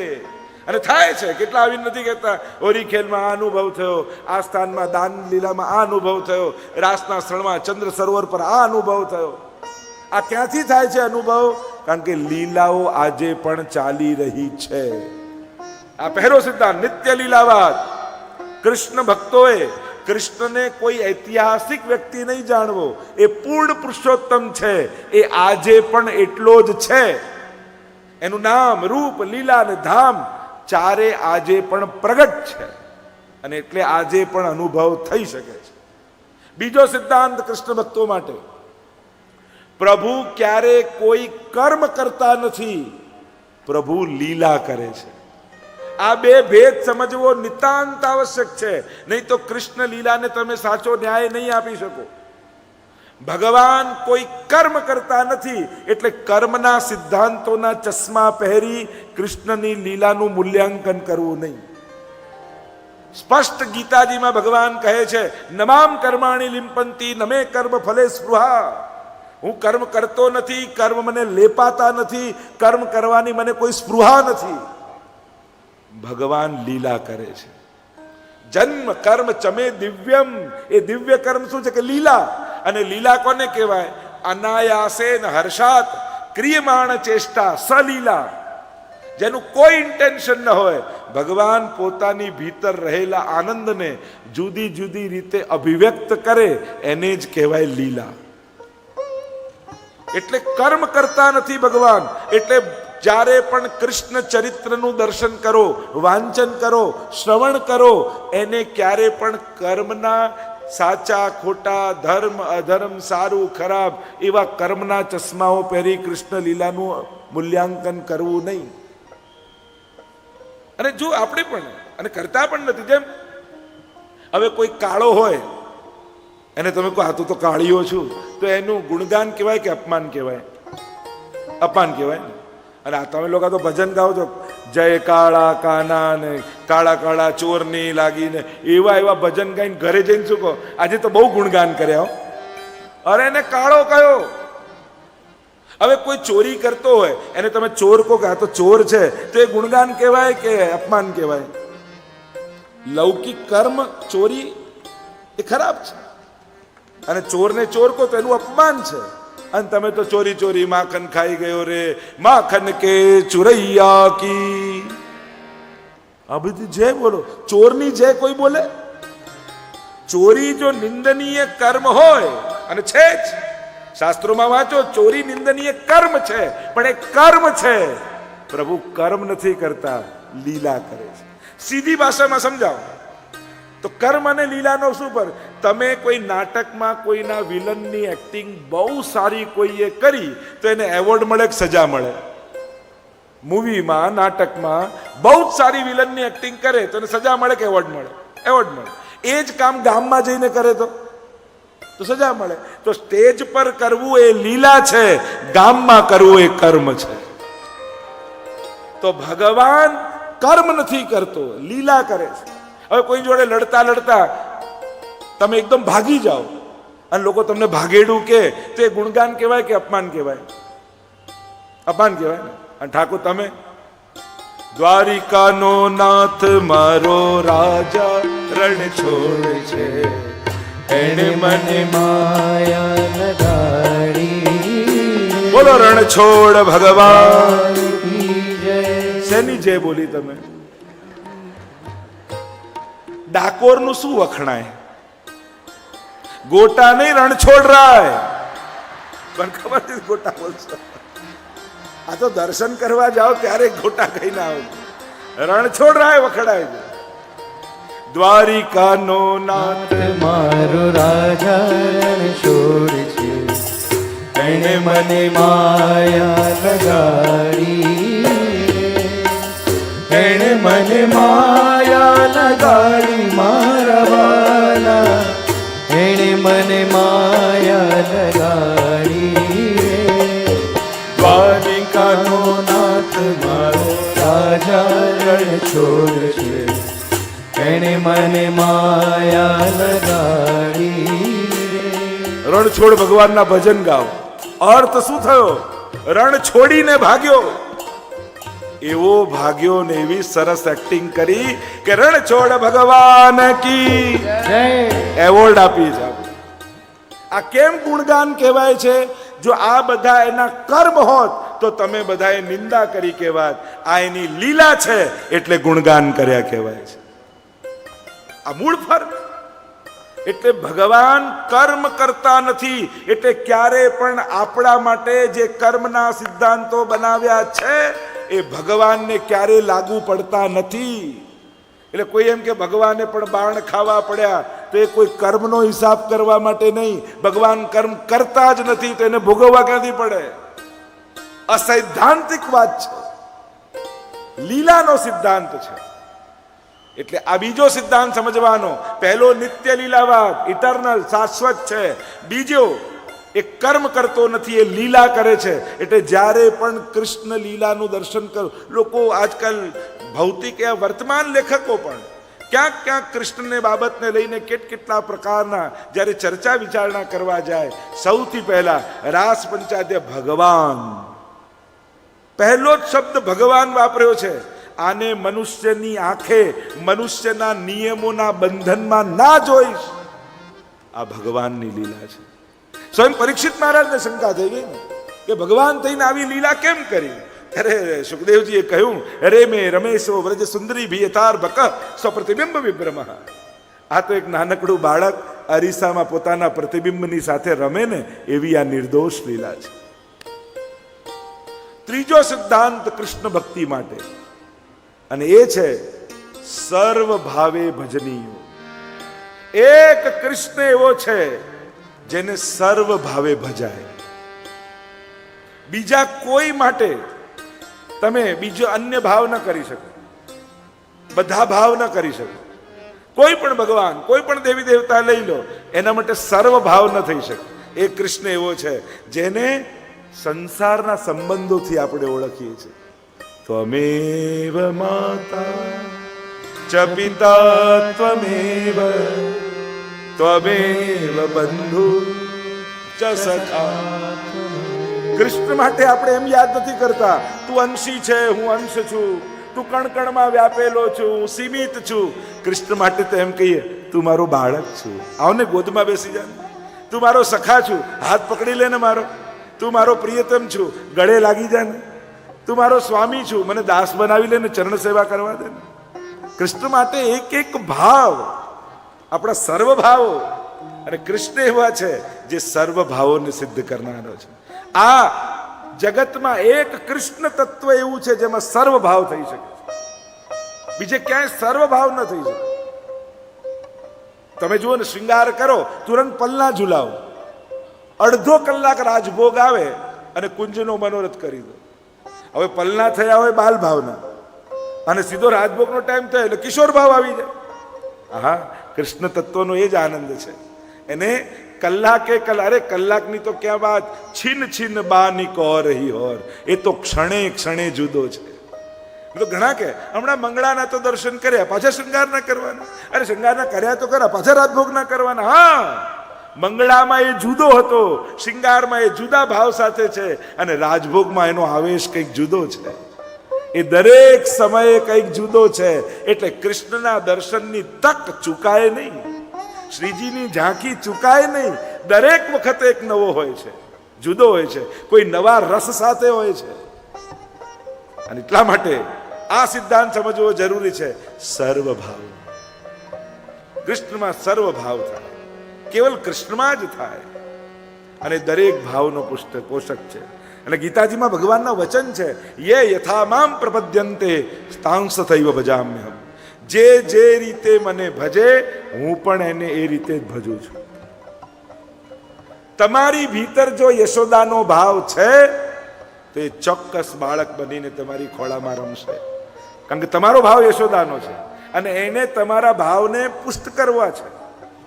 અને થાય છે. કેટલા આવીને નથી કહેતા ઓરીખેલમાં આ અનુભવ થયો, આ સ્થાનમાં દાન લીલામાં આ અનુભવ થયો, રાસના સ્થળમાં ચંદ્ર સરોવર પર આ અનુભવ થયો. આ ક્યાંથી થાય છે અનુભવ? કારણ કે લીલાઓ આજે પણ ચાલી રહી છે. આ પહેલો સિદ્ધાંત નિત્ય લીલાવાદ. કૃષ્ણ ભક્તોએ કૃષ્ણને કોઈ ઐતિહાસિક વ્યક્તિ નહીં જાણવો, એ પૂર્ણ પુરુષોત્તમ છે. એ આજે પણ એટલો જ છે. એનું નામ, રૂપ, લીલા અને ધામ ચારે આજે પણ પ્રગટ છે, અને એટલે આજે પણ અનુભવ થઈ શકે છે. બીજો સિદ્ધાંત કૃષ્ણ ભક્તો માટે, પ્રભુ ક્યારે કોઈ કર્મ કરતા નથી, પ્રભુ લીલા કરે છે. આ બે ભેદ સમજવો નિતાંત આવશ્યક છે. નહીં તો કૃષ્ણ લીલાને તમે સાચો ન્યાય નહીં આપી શકો. ભગવાન કોઈ કર્મ કરતા નથી, એટલે કર્મના સિદ્ધાંતોના ચશ્મા પહેરી કૃષ્ણની લીલાનું મૂલ્યાંકન કરવું નહીં. સ્પષ્ટ ગીતાજીમાં ભગવાન કહે છે, નમામ કર્માણી લિંપંતી નમે કર્મ ફલે સ્પૃહા. હું કર્મ કરતો નથી, કર્મ મને લેપાતા નથી, કર્મ કરવાની મને કોઈ સ્પૃહા નથી. ભગવાન લીલા કરે છે. જન્મ કર્મ ચમે દિવ્યમ. એ દિવ્ય કર્મ શું છે? કે લીલા. અને લીલા કોને કહેવાય? અનાયાસેન હર્ષાત ક્રિયમાણ ચેષ્ટા સલીલા. જેનું કોઈ ઇન્ટેન્શન ન હોય, ભગવાન પોતાની ભીતર રહેલા આનંદને જુદી જુદી રીતે અભિવ્યક્ત કરે, એને જ કહેવાય લીલા. એટલે કર્મ કરતા નથી ભગવાન. એટલે જ્યારે પણ કૃષ્ણ ચરિત્રનું દર્શન કરો, વાંચન કરો, શ્રવણ કરો, એને ક્યારે પણ કર્મના સાચા ખોટા, ધર્મ અધર્મ, સારું ખરાબ એવા કર્મના ચશ્માઓ પહેરી કૃષ્ણ લીલાનું મૂલ્યાંકન કરવું નહીં. અને જો આપણે પણ અને કરતા પણ નથી. જેમ હવે કોઈ કાળો હોય એને તમે કહો આ તો કાળીઓ છું, તો એનું ગુણગાન કહેવાય કે અપમાન કહેવાય? અપમાન કહેવાય ને. અને આ તમે લોકો તો ભજન ગાઓ છો, જય કાળા કાના ને કાળા કાળા ચોરની લાગીને, એવા એવા ભજન ગાઈને ઘરે જઈને શું કહો? આજે તો બહુ ગુણગાન કર્યા હો. અરે એને કાળો કયો? હવે કોઈ ચોરી કરતો હોય એને તમે ચોર કહો કે આ તો ચોર છે, તો એ ગુણગાન કહેવાય કે અપમાન કહેવાય? લૌકિક કર્મ ચોરી એ ખરાબ છે, અને ચોરને ચોર કહો તો એનું અપમાન છે. અને તમે તો ચોરી ચોરી માખન ખાઈ ગયો રે, માખન કે ચુરૈયા કી, આ બધી જય બોલો. ચોરની જય કોઈ બોલે? ચોરી જો નિંદનીય કર્મ હોય, અને છે જ, શાસ્ત્રોમાં વાંચો, ચોરી નિંદનીય કર્મ છે, પણ એ કર્મ છે. પ્રભુ કર્મ નથી કરતા, લીલા કરે છે. સીધી ભાષામાં સમજાવો તો કર્મ અને લીલાનો શું પર? તમે કોઈ નાટકમાં કોઈના વિલનની એક્ટિંગ બહુ સારી કોઈએ કરી તો એને એવોર્ડ મળે કે સજા મળે? મૂવીમાં, નાટકમાં બહુ જ સારી વિલનની એક્ટિંગ કરે તો એને સજા મળે કે એવોર્ડ મળે? એવોર્ડ મળે. એ જ કામ ગામમાં જઈને કરે તો સજા મળે. તો સ્ટેજ પર કરવું એ લીલા છે, ગામમાં કરવું એ કર્મ છે. તો ભગવાન કર્મ નથી કરતો, લીલા કરે છે. હવે કોઈ જોડે લડતા લડતા તમે એકદમ ભાગી જાઓ અને લોકો તમને ભાગેડું કે, તો એ ગુણગાન કહેવાય કે અપમાન કહેવાય? અપમાન કહેવાય ને. અને ઠાકોર તમે દ્વારિકાનો નાથ મારો રાજા રણ છોડ છે, એને મને માયા લગાડી. બોલો રણ છોડ ભગવાન. શેની જય બોલી તમે? ડાકોર નું શું વખણાય? ગોટા નહીં, રણછોડ રાય. પણ ખબર છે ગોટા બોલશો? આ તો દર્શન કરવા જાઓ ત્યારે ગોટા કહીને આવો. રણછોડ રાય વખણાય છે. દ્વારિકાનો નાથ મારો રાજા રણછોડ છે, એને મને માયા લગાડી. એને મને માયા લગાડી મારા વાલા, એને મને માયા લગાડી. દ્વારિકાનો નાથ મારો રાજા રણછોડ છે, એને મને માયા લગાડી. રણછોડ ભગવાનના ભજન ગાઓ. અર્થ શું થયો? રણ છોડીને ભાગ્યો. એવો ભાગ્યો ને એવી સરસ એક્ટિંગ કરી કે રણછોડ ભગવાન કી એવોર્ડ આપી છે. આ કેમ ગુણગાન કહેવાય છે? જો આ બધા એના કર્મ હોત તો તમે બધાએ નિંદા કરી કહેવાત. આ એની લીલા છે એટલે ગુણગાન કર્યા કહેવાય છે. આ મૂળ ફરક. એટલે ભગવાન કર્મ કરતા નથી, એટલે ક્યારે પણ આપણા માટે જે કર્મના સિદ્ધાંતો બનાવ્યા છે એ ભગવાનને ક્યારે લાગુ પડતા નથી. એટલે કોઈ એમ કે ભગવાને પણ બાણ ખાવા પડ્યા, તો એ કોઈ કર્મનો હિસાબ કરવા માટે નહીં. ભગવાન કર્મ કરતા જ નથી તો એને ભોગવવા ક્યાંથી પડે? અસૈદ્ધાંતિક વાત છે, લીલાનો સિદ્ધાંત છે. એટલે આ બીજો સિદ્ધાંત સમજવાનો. પહેલો નિત્ય લીલાવાદ, ઇટરનલ, શાશ્વત છે. બીજો એ કર્મ કરતો નથી, એ લીલા કરે છે. એટલે જ્યારે પણ કૃષ્ણ લીલાનું દર્શન કરો, લોકો આજકાલ ભૌતિક વર્તમાન લેખકો પણ ક્યાંક ક્યાંક કૃષ્ણને બાબતને લઈને કેટલા પ્રકારના જ્યારે ચર્ચા વિચારણા કરવા જાય, સૌથી પહેલા રાસ પંચાદય ભગવાન, પહેલો જ શબ્દ ભગવાન વાપર્યો છે. આને મનુષ્યની આંખે મનુષ્યના નિયમોના બંધનમાં ના જોઈશ. આ ભગવાનની લીલા છે. સ્વયં પરીક્ષિત મહારાજને શંકા થઈ ગઈ ને કે ભગવાન થઈને આવી લીલા કેમ કરી? અરે સુખદેવજીએ કહ્યું, અરે મેં રમેશો વ્રજ સુંદરી ભી યથાર બક સ્વપ્રતિબિંબ વિભ્રમ. આ તો એક નાનકડું બાળક અરીસામાં પોતાના પ્રતિબિંબની સાથે રમે ને એવી આ નિર્દોષ લીલા છે. ત્રીજો સિદ્ધાંત કૃષ્ણ ભક્તિ માટે, અને એ છે સર્વ ભાવે ભજનીયો. એક કૃષ્ણ એવો છે જેને સર્વ ભાવે ભજાય. બીજા કોઈ માટે તમે બીજો અન્ય ભાવ ન કરી શકો, બધા ભાવ ન કરી શકો. કોઈ પણ ભગવાન, કોઈ પણ દેવી દેવતા લઈ લો, એના માટે સર્વભાવ ન થઈ શકે. એ કૃષ્ણ એવો છે જેને સંસારના સંબંધોથી આપણે ઓળખીએ છીએ. ત્વમેવ માતા ચ પિતા ત્વમેવ ત્વમેવ બંધુ ચ સખા. કૃષ્ણ માટે આપણે એમ યાદ નથી કરતા તું અંશી છે, હું અંશ છું, તું કણકણમાં વ્યાપેલો છું, હું સીમિત છું. કૃષ્ણ માટે તો એમ કહીએ તું મારો બાળક છું, આવને ગોદમાં બેસી જા, તું મારો સખા છું, હાથ પકડી લે ને મારો, તું મારો પ્રિયતમ છું, ગળે લાગી જા ને, તું મારો સ્વામી છું, મને દાસ બનાવી લે ને, ચરણ સેવા કરવા દે ને. કૃષ્ણ માટે એક એક ભાવ આપણા સર્વ ભાવો, અને કૃષ્ણ એવા છે જે સર્વ ભાવોને સિદ્ધ કરનારો છે. આ જગતમાં એક કૃષ્ણ તત્વ એવું છે જેમાં સર્વ ભાવ થઈ શકે છે, બીજે ક્યાંય સર્વ ભાવ ન થઈ શકે. તમે જુઓ ને, શૃંગાર કરો, તુરંત પલ્લા ઝુલાવો, અડધો કલાક રાજભોગ આવે અને કુંજનો મનોરથ કરી દો. હવે પલ્લા થયા હોય બાલ ભાવના અને સીધો રાજભોગનો ટાઈમ થાય એટલે કિશોર ભાવ આવી જાય. હા, કૃષ્ણ તત્વનો એ જ આનંદ છે. એને કલાકે અરે કલાકની તો ક્યાં વાત, છીન છીન બાની કહો રહી હોર, એ તો ક્ષણે ક્ષણે જુદો છે. તો ઘણા કે હમણાં મંગળાના તો દર્શન કર્યા, પાછા શૃંગાર ના કરવાના, અરે શૃંગાર ના કર્યા તો ખરા, પાછા રાજભોગ ના કરવાના. હા, મંગળામાં એ જુદો હતો, શૃંગારમાં એ જુદા ભાવ સાથે છે, અને રાજભોગમાં એનો આવેશ કંઈક જુદો છે. એ દરેક સમયે કંઈક જુદો છે. એટલે કૃષ્ણના દર્શનની તક ચૂકાય નહીં, શ્રીજીની ઝાંખી ચૂકાય નહીં. દરેક વખતે એક નવો હોય છે, જુદો હોય છે, કોઈ નવા રસ સાથે હોય છે. અને એટલા માટે આ સિદ્ધાંત સમજવો જરૂરી છે. સર્વભાવ, કૃષ્ણમાં સર્વભાવ થાય, કેવલ કૃષ્ણમાં જ થાય, અને દરેક ભાવનો પોષક છે. અને ગીતાજીમાં ભગવાનના વચન છે, યે યથા મામ પ્રપદ્યન્તે તાંસ થૈવ ભજામ્યહમ. જે જે રીતે મને ભજે હું પણ એને એ રીતે જ ભજું છું. તમારી ભીતર જો યશોદાનો ભાવ છે તો એ ચોક્કસ બાળક બનીને તમારી ખોળામાં રમશે, કારણ કે તમારો ભાવ યશોદાનો છે, અને એને તમારા ભાવને પુષ્ટ કરવા છે,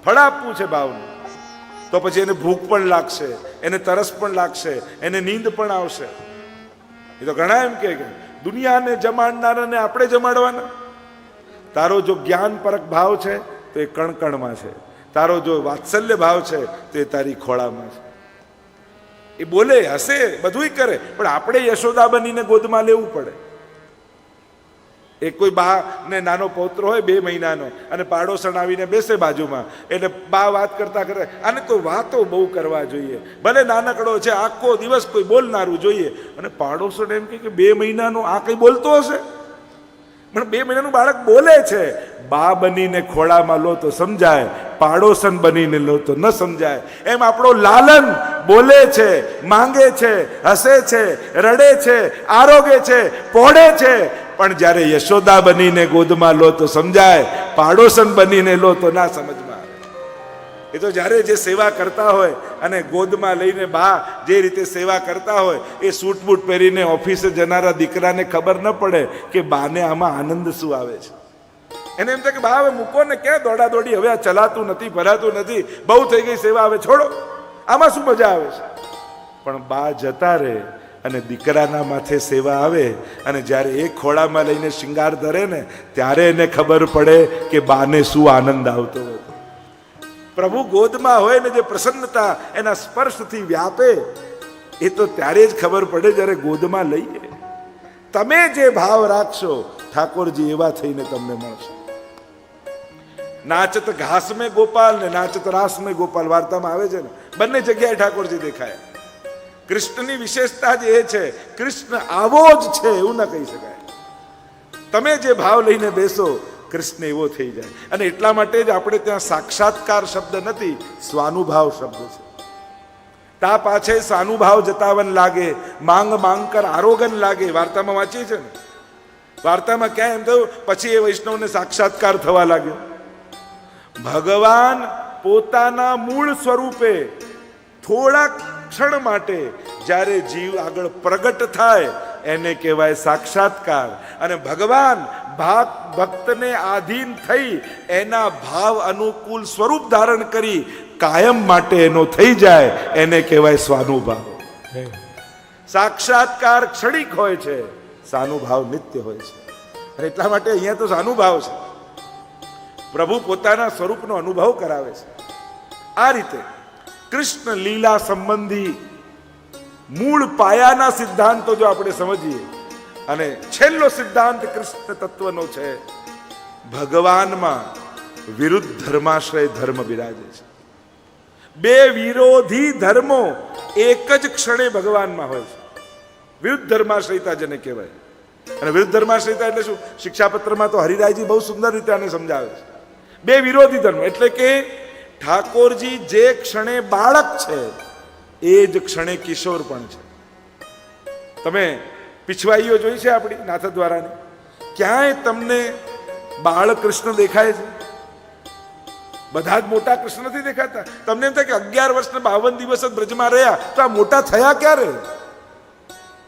ફળ આપવું છે ભાવને. તો પછી એને ભૂખ પણ લાગશે, એને તરસ પણ લાગશે, એને નીંદ પણ આવશે. એ તો ઘણા એમ કે દુનિયાને જમાડનારાને આપણે જમાડવાના. તારો જો જ્ઞાન પરક ભાવ છે તો એ કણકણમાં છે, તારો જો વાત્સલ્ય ભાવ છે તો એ તારી ખોળામાં છે. એ બોલે, હસે, બધુંય કરે, પણ આપણે યશોદા બનીને ગોદમાં લેવું પડે. એ કોઈ બા ને નાનો પૌત્ર હોય 2 મહિનાનો, અને પાડોશણ આવીને બેસે બાજુમાં, એટલે બા વાત કરતા કરે, આને તો વાતો બહુ કરવા જોઈએ, ભલે નાનકડો છે, આખો દિવસ કોઈ બોલનારું જોઈએ. અને પાડોશણ એમ કે 2 મહિનાનો આ કઈ બોલતો હશે, પણ 2 મહિનાનું બાળક બોલે છે. બા બનીને ખોળામાં લો તો સમજાય, પાડોશન બનીને લો તો ન સમજાય. એમ આપણો લાલન બોલે છે, માંગે છે, હસે છે, રડે છે, આરોગે છે, પોઢે છે, પણ જ્યારે યશોદા બનીને ગોદમાં લો તો સમજાય, પાડોશન બનીને લો તો ના સમજમાં આવે. એ તો જ્યારે જે સેવા કરતા હોય, અને ગોદમાં લઈને બા જે રીતે સેવા કરતા હોય, એ સૂટ બૂટ પહેરીને ઓફિસે જનારા દીકરાને ખબર ન પડે કે બાને આમાં આનંદ શું આવે છે. એને એમ થાય કે બા હવે મૂકો ને, ક્યાં દોડા દોડી, હવે આ ચલાતું નથી, ભરાતું નથી, બહુ થઈ ગઈ સેવા, હવે છોડો, આમાં શું મજા આવે છે. પણ બા જતા રહે અને દીકરાના માથે સેવા આવે, અને જ્યારે એ ખોળામાં લઈને શિંગાર ધરે ને, ત્યારે એને ખબર પડે કે બાને શું આનંદ આવતો હતો. પ્રભુ ગોદમાં હોય ને જે પ્રસન્નતા એના સ્પર્શથી વ્યાપે, એ તો ત્યારે જ ખબર પડે જ્યારે ગોદમાં લઈએ. તમે જે ભાવ રાખશો, ઠાકોરજી એવા થઈને તમને મળશે. નાચત ઘાસ મેં ગોપાલ ને નાચત રાસ મેં ગોપાલ વાર્તામાં આવે છે ને, બંને જગ્યાએ ઠાકોરજી દેખાય. કૃષ્ણની વિશેષતા જ એ છે, કૃષ્ણ આવો જ છે એવું ના કહી શકાય. તમે જે ભાવ લઈને બેસો, કૃષ્ણ એવો થઈ જાય. અને એટલા માટે જ આપણે ત્યાં સાક્ષાત્કાર શબ્દ નથી, સ્વાનુભાવ શબ્દ છે. તા પાછે સાનુભાવ જતાવન લાગે, માંગ માંગ કર આરોગન લાગે, વાર્તામાં વાંચીએ છે ને. વાર્તામાં ક્યાં એમ થયું, પછી એ વૈષ્ણવને સાક્ષાત્કાર થવા લાગ્યો. ભગવાન પોતાના મૂળ સ્વરૂપે થોડા ક્ષણ માટે જ્યારે જીવ આગળ પ્રગટ થાય એને કહેવાય સાક્ષાત્કાર. અને ભગવાન ભક્તને આધીન થઈ એના ભાવ અનુકૂળ સ્વરૂપ ધારણ કરી કાયમ માટે એનો થઈ જાય એને કહેવાય સ્વાનુભાવ. સાક્ષાત્કાર ક્ષણિક હોય છે, સાનુભાવ નિત્ય હોય છે. અને એટલા માટે અહીંયા તો સાનુભાવ છે. પ્રભુ પોતાના સ્વરૂપનો અનુભવ કરાવે છે. આ રીતે કૃષ્ણ લીલા સંબંધી મૂળ પાયાના સિદ્ધાંતો જો આપણે સમજીએ, અને છેલ્લો સિદ્ધાંત કૃષ્ણ તત્વનો છે, ભગવાનમાં વિરુદ્ધ ધર્માશ્રય ધર્મ બિરાજે છે. બે વિરોધી ધર્મો એક જ ક્ષણે ભગવાનમાં હોય છે. વિરુદ્ધ ધર્માશ્રયતા જેને કહેવાય. અને વિરુદ્ધ ધર્માશ્રયતા એટલે શું? શિક્ષાપત્રમાં તો હરિરાયજી બહુ સુંદર રીતે આને સમજાવે છે. બે વિરોધી ધર્મ એટલે કે ઠાકોરજી જે ક્ષણે બાળક છે એ જ ક્ષણે કિશોર પણ છે. તમે પીછવાઈઓ જોઈ છે આપણી નાથદ્વારાની? ક્યાંય તમને બાળકૃષ્ણ દેખાય છે? બધા જ મોટા કૃષ્ણ નથી દેખાતા. તમને એમ થાય કે 11 વર્ષને 52 દિવસ જ બ્રજમાં રહ્યા તો આ મોટા થયા ક્યારે?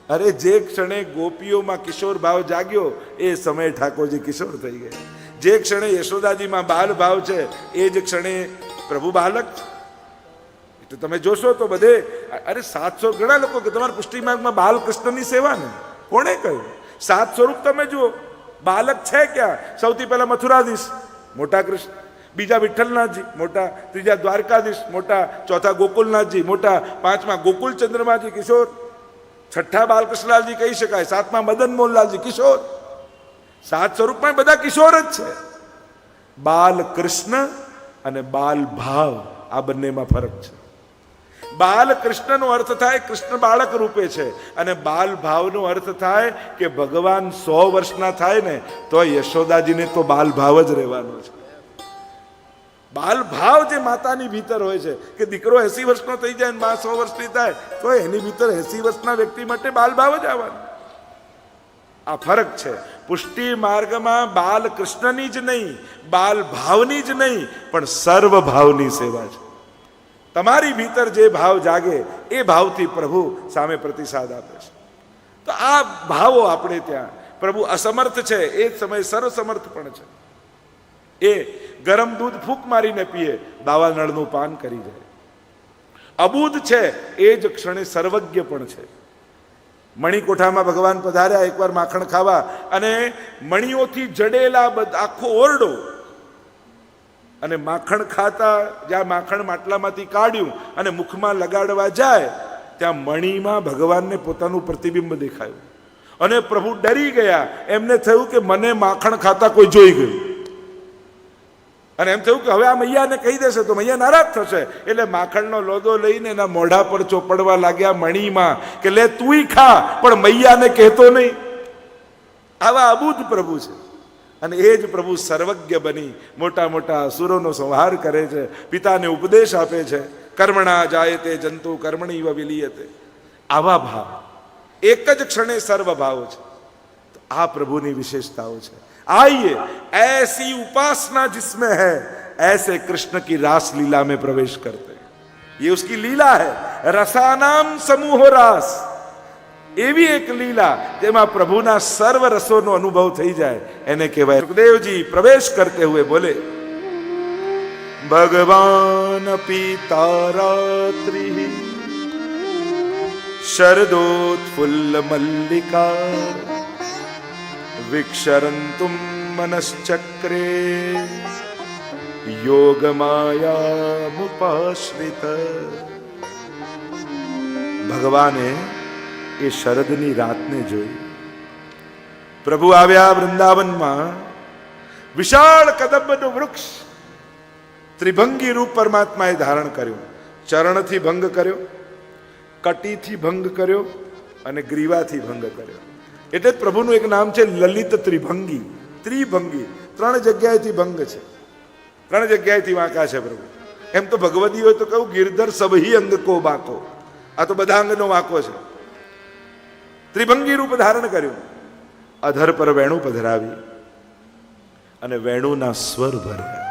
અરે જે ક્ષણે ગોપીઓમાં કિશોર ભાવ જાગ્યો એ સમયે ઠાકોરજી કિશોર થઈ ગયા. જે ક્ષણે યશોદાજીમાં બાલ ભાવ છે એ જ ક્ષણે પ્રભુ બાલક છે. એટલે તમે જોશો તો બધે અરે 700 ઘણા લોકો કે તમારા પુષ્ટિ માર્ગમાં બાલકૃષ્ણની સેવા ને કોણે કહ્યું? 7 સ્વરૂપ તમે જુઓ, બાલક છે ક્યાં? સૌથી પહેલા મથુરાધીશ મોટા કૃષ્ણ, બીજા વિઠ્ઠલનાથજી મોટા, ત્રીજા દ્વારકાધીશ મોટા, ચોથા ગોકુલનાથજી મોટા, પાંચમા ગોકુલ ચંદ્રમાજી કિશોર, છઠ્ઠા બાલકૃષ્ણલાલજી કહી શકાય, સાતમા મદન મોહનલાલજી કિશોર. 7 સ્વરૂપમાં બધા કિશોર જ છે. બાલકૃષ્ણ અને બાલ ભાવ આ બંનેમાં ફરક છે. બાલકૃષ્ણનો અર્થ થાય કૃષ્ણ બાળક રૂપે છે, અને બાલ ભાવનો અર્થ થાય કે ભગવાન 100 વર્ષના થાય ને તો યશોદાજીને તો બાલ ભાવ જ રહેવાનો છે. બાલ ભાવ જે માતાની ભીતર હોય છે કે દીકરો 80 વર્ષનો થઈ જાય ને મા 100 વર્ષની થાય તો એની ભીતર 80 વર્ષના વ્યક્તિ માટે બાલ ભાવ જ આવવાનો. આ ફરક છે. પુષ્ટિ માર્ગમાં બાલ કૃષ્ણની જ નહીં, બાલ ભાવની જ નહીં, પણ સર્વ ભાવની સેવા છે. તમારી ભીતર જે ભાવ જાગે એ ભાવથી પ્રભુ સામે પ્રતિસાદ આપે છે. તો આ ભાવો આપણે ત્યાં પ્રભુ અસમર્થ છે એ જ સમયે સર્વસમર્થ પણ છે. એ ગરમ દૂધ ફૂંક મારીને પીએ, દાવા નળનું પાન કરી જાય. અબૂધ છે એ જ ક્ષણે સર્વજ્ઞ પણ છે. મણિકોઠામાં ભગવાન પધાર્યા એકવાર માખણ ખાવા, અને મણીઓથી જડેલા આખો ઓરડો, અને માખણ ખાતા જ્યાં માખણ માટલામાંથી કાઢ્યું અને મુખમાં લગાડવા જાય ત્યાં મણીમાં ભગવાનને પોતાનું પ્રતિબિંબ દેખાયું, અને પ્રભુ ડરી ગયા. એમને થયું કે મને માખણ ખાતા કોઈ જોઈ ગયું, અને એમ થયું કે હવે આ મૈયાને કહી દેશે તો મૈયા નારાજ થશે. એટલે માખણનો લોદો લઈને એના મોઢા પર ચોપડવા લાગ્યા મણીમાં કે લે તુંય ખા પણ મૈયાને કહેતો નહીં. આવા અબૂધ પ્રભુ છે. અને એ જ પ્રભુ સર્વજ્ઞ બની મોટા મોટા અસુરોનો સંહાર કરે છે, પિતાને ઉપદેશ આપે છે. કર્મણા જાયતે જંતુ કર્મણીવ વિલીયતે. આવા ભાવ એક જ ક્ષણે સર્વ ભાવ છે. તો આ પ્રભુની વિશેષતાઓ છે. आइए ऐसी उपासना जिसमें है ऐसे कृष्ण की रास लीला में प्रवेश करते हैं. ये उसकी लीला है. रसानाम समूह रास, एवी एक लीला जेमा प्रभुना सर्व रसोनो अनुभव થઈ જાય એને કહેવાય. સુખદેવજી પ્રવેશ કરते हुए बोले, भगवान पीतारात्रि शरदोत्फुल्ल मल्लिका विक्षरन्तुम मनश्चक्रे योगमायामुपाश्रित. ભગવાને એ શરદની રાતને જોઈ. પ્રભુ આવ્યા વૃંદાવનમાં. વિશાળ કદંબનું વૃક્ષ ત્રિભંગી રૂપ પરમાત્માએ ધારણ કર્યું. ચરણથી ભંગ કર્યો, કટીથી ભંગ કર્યો અને ગ્રીવાથી ભંગ કર્યો. એટલે જ પ્રભુનું એક નામ છે લલિત ત્રિભંગી. ત્રિભંગી 3 જગ્યાએથી ભંગ છે, 3 જગ્યાએથી વાંકા છે પ્રભુ. એમ તો ભગવદી હોય તો કહું ગિરધર સબહી અંગ કો બાકો. આ તો બધા અંગનો વાંકો છે. ત્રિભંગી રૂપ ધારણ કર્યું. અધર પર વેણુ પધરાવી અને વેણુના સ્વર ભર્યા.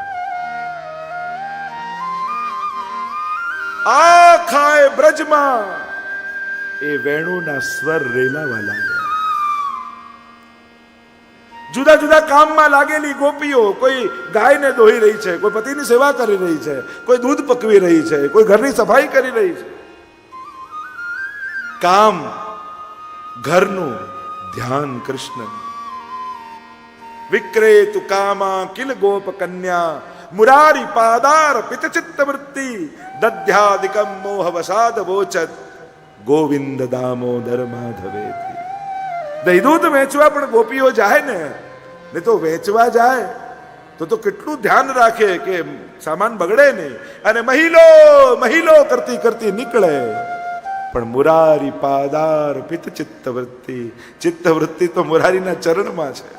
આખાય બ્રજમાં એ વેણુના સ્વર રેલાવા લાગ્યા. જુદા જુદા કામમાં લાગેલી ગોપીઓ, કોઈ ગાયને દોહી રહી છે, કોઈ પતિની સેવા કરી રહી છે, કોઈ દૂધ પકવી રહી છે, કોઈ ઘરની સફાઈ કરી રહી છે. કામ ઘરનું, ધ્યાન કૃષ્ણ. વિક્રેતુ કામા કિલ ગોપ કન્યા મુરારી પાદાર પિત ચિત્ત વૃત્તિ દધ્યાદિકમ મોહ વસાદ વોચત ગોવિંદ દામોદર માધવેથી. દહીં દૂધ વેચવા પણ ગોપીઓ જાય ને તો વેચવા જાય તો કેટલું ધ્યાન રાખે કે સામાન બગડે નહીં, અને મહિલો કરતી કરતી નીકળે. પણ મુરારી પાદાર પિત ચિત્તવૃત્તિ, ચિત્તવૃત્તિ તો મુરારીના ચરણમાં છે.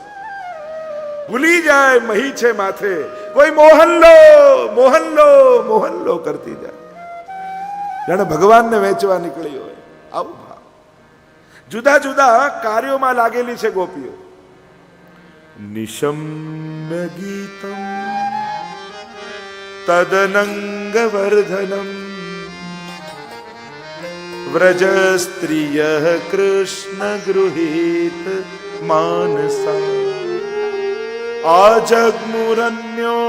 ભૂલી જાય મહી છે માથે, કોઈ મોહનલો કરતી જાય, જાણે ભગવાનને વેચવા નીકળી હોય. આવું ભાવ. જુદા જુદા કાર્યોમાં લાગેલી છે ગોપીઓ. નિશમ્ય ગીતમ તદનંગ વર્ધનમ વ્રજ સ્ત્રિયઃ કૃષ્ણ ગૃહીત માનસા આજગ્મુરન્યો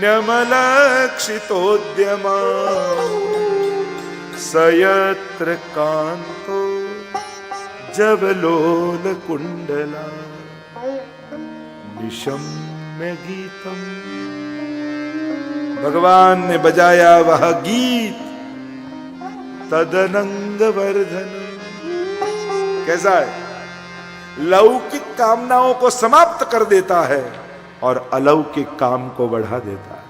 ન્યમલક્ષિતોદ્યમા સયત્ર કાંતો જવલોલ કુંડલા નિશમ્ય ગીતમ. ભગવાનને બજાયા વહ ગીત तदनंग वर्धन. कैसा है? लौकिक कामनाओं को समाप्त कर देता है और अलौकिक काम को बढ़ा देता है.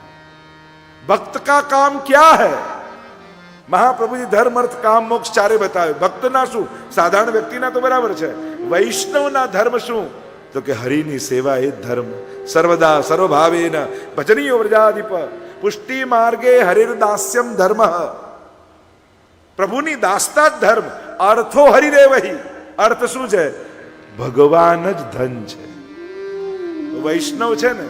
भक्त का काम क्या है? महाप्रभु जी धर्म अर्थ काम मोक्ष चारे बतावे. भक्त ना શું? સાધારણ વ્યક્તિના તો બરાબર છે. વૈષ્ણવના ધર્મ શું? તો કે હરિની સેવા એ ધર્મ. સર્વદા સર્વભાવેન ભજનીય વ્રજાધિપ પુષ્ટિ માર્ગે હરિર્દાસ્યમ ધર્મ. પ્રભુની દાસતા જ ધર્મ. અર્થો હરિરે વહી. અર્થ શું છે? ભગવાન જ ધન છે. વૈષ્ણવ છે ને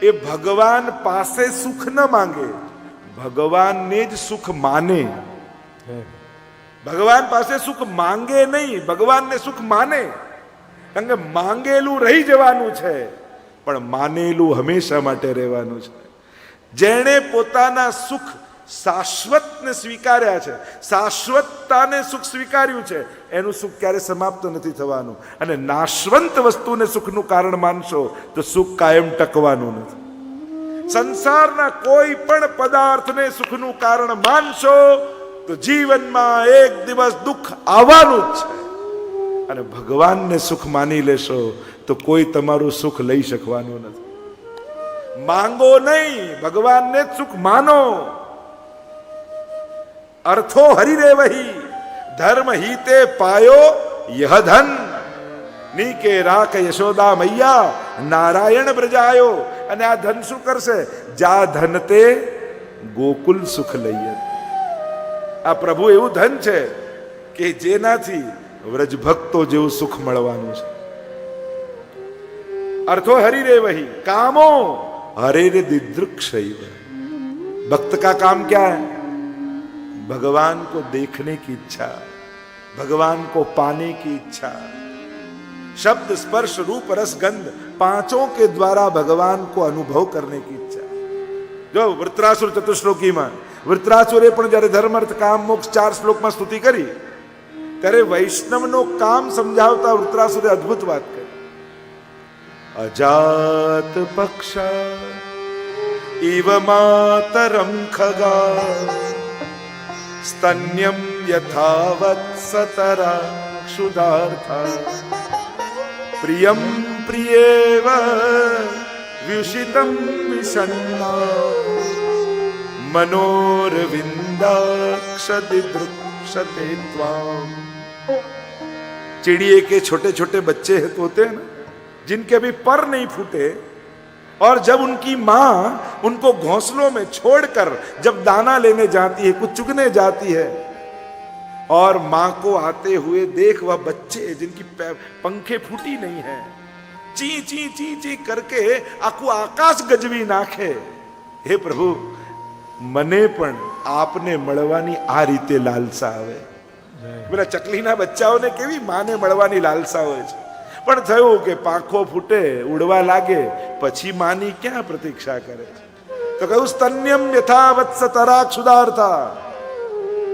એ ભગવાન પાસે સુખ ન માંગે, ભગવાનને જ સુખ માને. ભગવાન પાસે સુખ માંગે નહીં, ભગવાનને સુખ માને. કારણ કે માંગેલું રહી જવાનું છે, પણ માનેલું હંમેશા માટે રહેવાનું છે. જેણે પોતાના સુખ શાશ્વતને સ્વીકાર્યા છે, શાશ્વતતાને સુખ સ્વીકાર્યું છે, એનું સુખ ક્યારે સમાપ્ત નથી થવાનું. અને નાશવંત વસ્તુને સુખનું કારણ માનશો તો સુખ કાયમ ટકવાનું નથી. સંસારના કોઈ પણ પદાર્થને સુખનું કારણ માનશો તો જીવનમાં એક દિવસ દુઃખ આવવાનું જ છે. અને ભગવાનને સુખ માની લેશો તો કોઈ તમારું સુખ લઈ શકવાનું નથી. માંગો નહીં, ભગવાનને જ સુખ માનો. અર્થો હરિરે વહી ધર્મ હિતે પાયો યહ ધન. નીકે રાખ યશોદા મૈયા નારાયણ બ્રજાયો. અને આ ધન શું કરશે? જા ધન તે ગોકુલ સુખ લઈએ. આ પ્રભુ એવું ધન છે કે જેનાથી વ્રજ ભક્તો જેવું સુખ મળવાનું છે. अर्थो हरिरे वही कामो हरेरे दिदृक्षैव। भक्त का काम क्या है? भगवान को देखने की इच्छा, भगवान को पाने की इच्छा। शब्द स्पर्श रूप रस गंध पांचों के द्वारा भगवान को अनुभव करने की इच्छा। जो वृत्रासुर चतुश्लोकी में वृत्रासुरे पण जયારે धर्म अर्थ काम मोक्ष 4 श्लोक में स्तुति करी ત્યારે વૈષ્ણવનો કામ સમજાવતા વૃત્રાસુરે અદ્ભુત વાત કરી। અજાત પક્ષા ઇવ માતરમ ખગા સ્તન્યમ યથાવત સતરા ક્ષુધાર્થા પ્રિયમ પ્રિયેવ વ્યુષિતમ વિષન્ના मनोरविंदाक्षदिदृक्षते त्वाम। चिड़िए के छोटे छोटे बच्चे होते हैं ना, जिनके अभी पर नहीं फूटे, और जब उनकी माँ उनको घोंसलों में छोड़कर जब दाना लेने जाती है, कुछ चुगने जाती है, और माँ को आते हुए देख वह बच्चे जिनकी पंखे फूटी नहीं है, ची ची ची ची करके आखू आकाश गजवी नाखे। हे प्रभु, મને પણ આપને મળવાની આ રીતે લાલસા આવે। પેલા ચકલીના બચ્ચાઓને કેવી માને મળવાની લાલસા હોય છે। પણ થયું કે પાંખો ફૂટે, ઉડવા લાગે, પછી માની ક્યાં પ્રતીક્ષા કરે? તો કહ્યું સ્તન્યમ યથાવત્સ તરાક સુધારતા.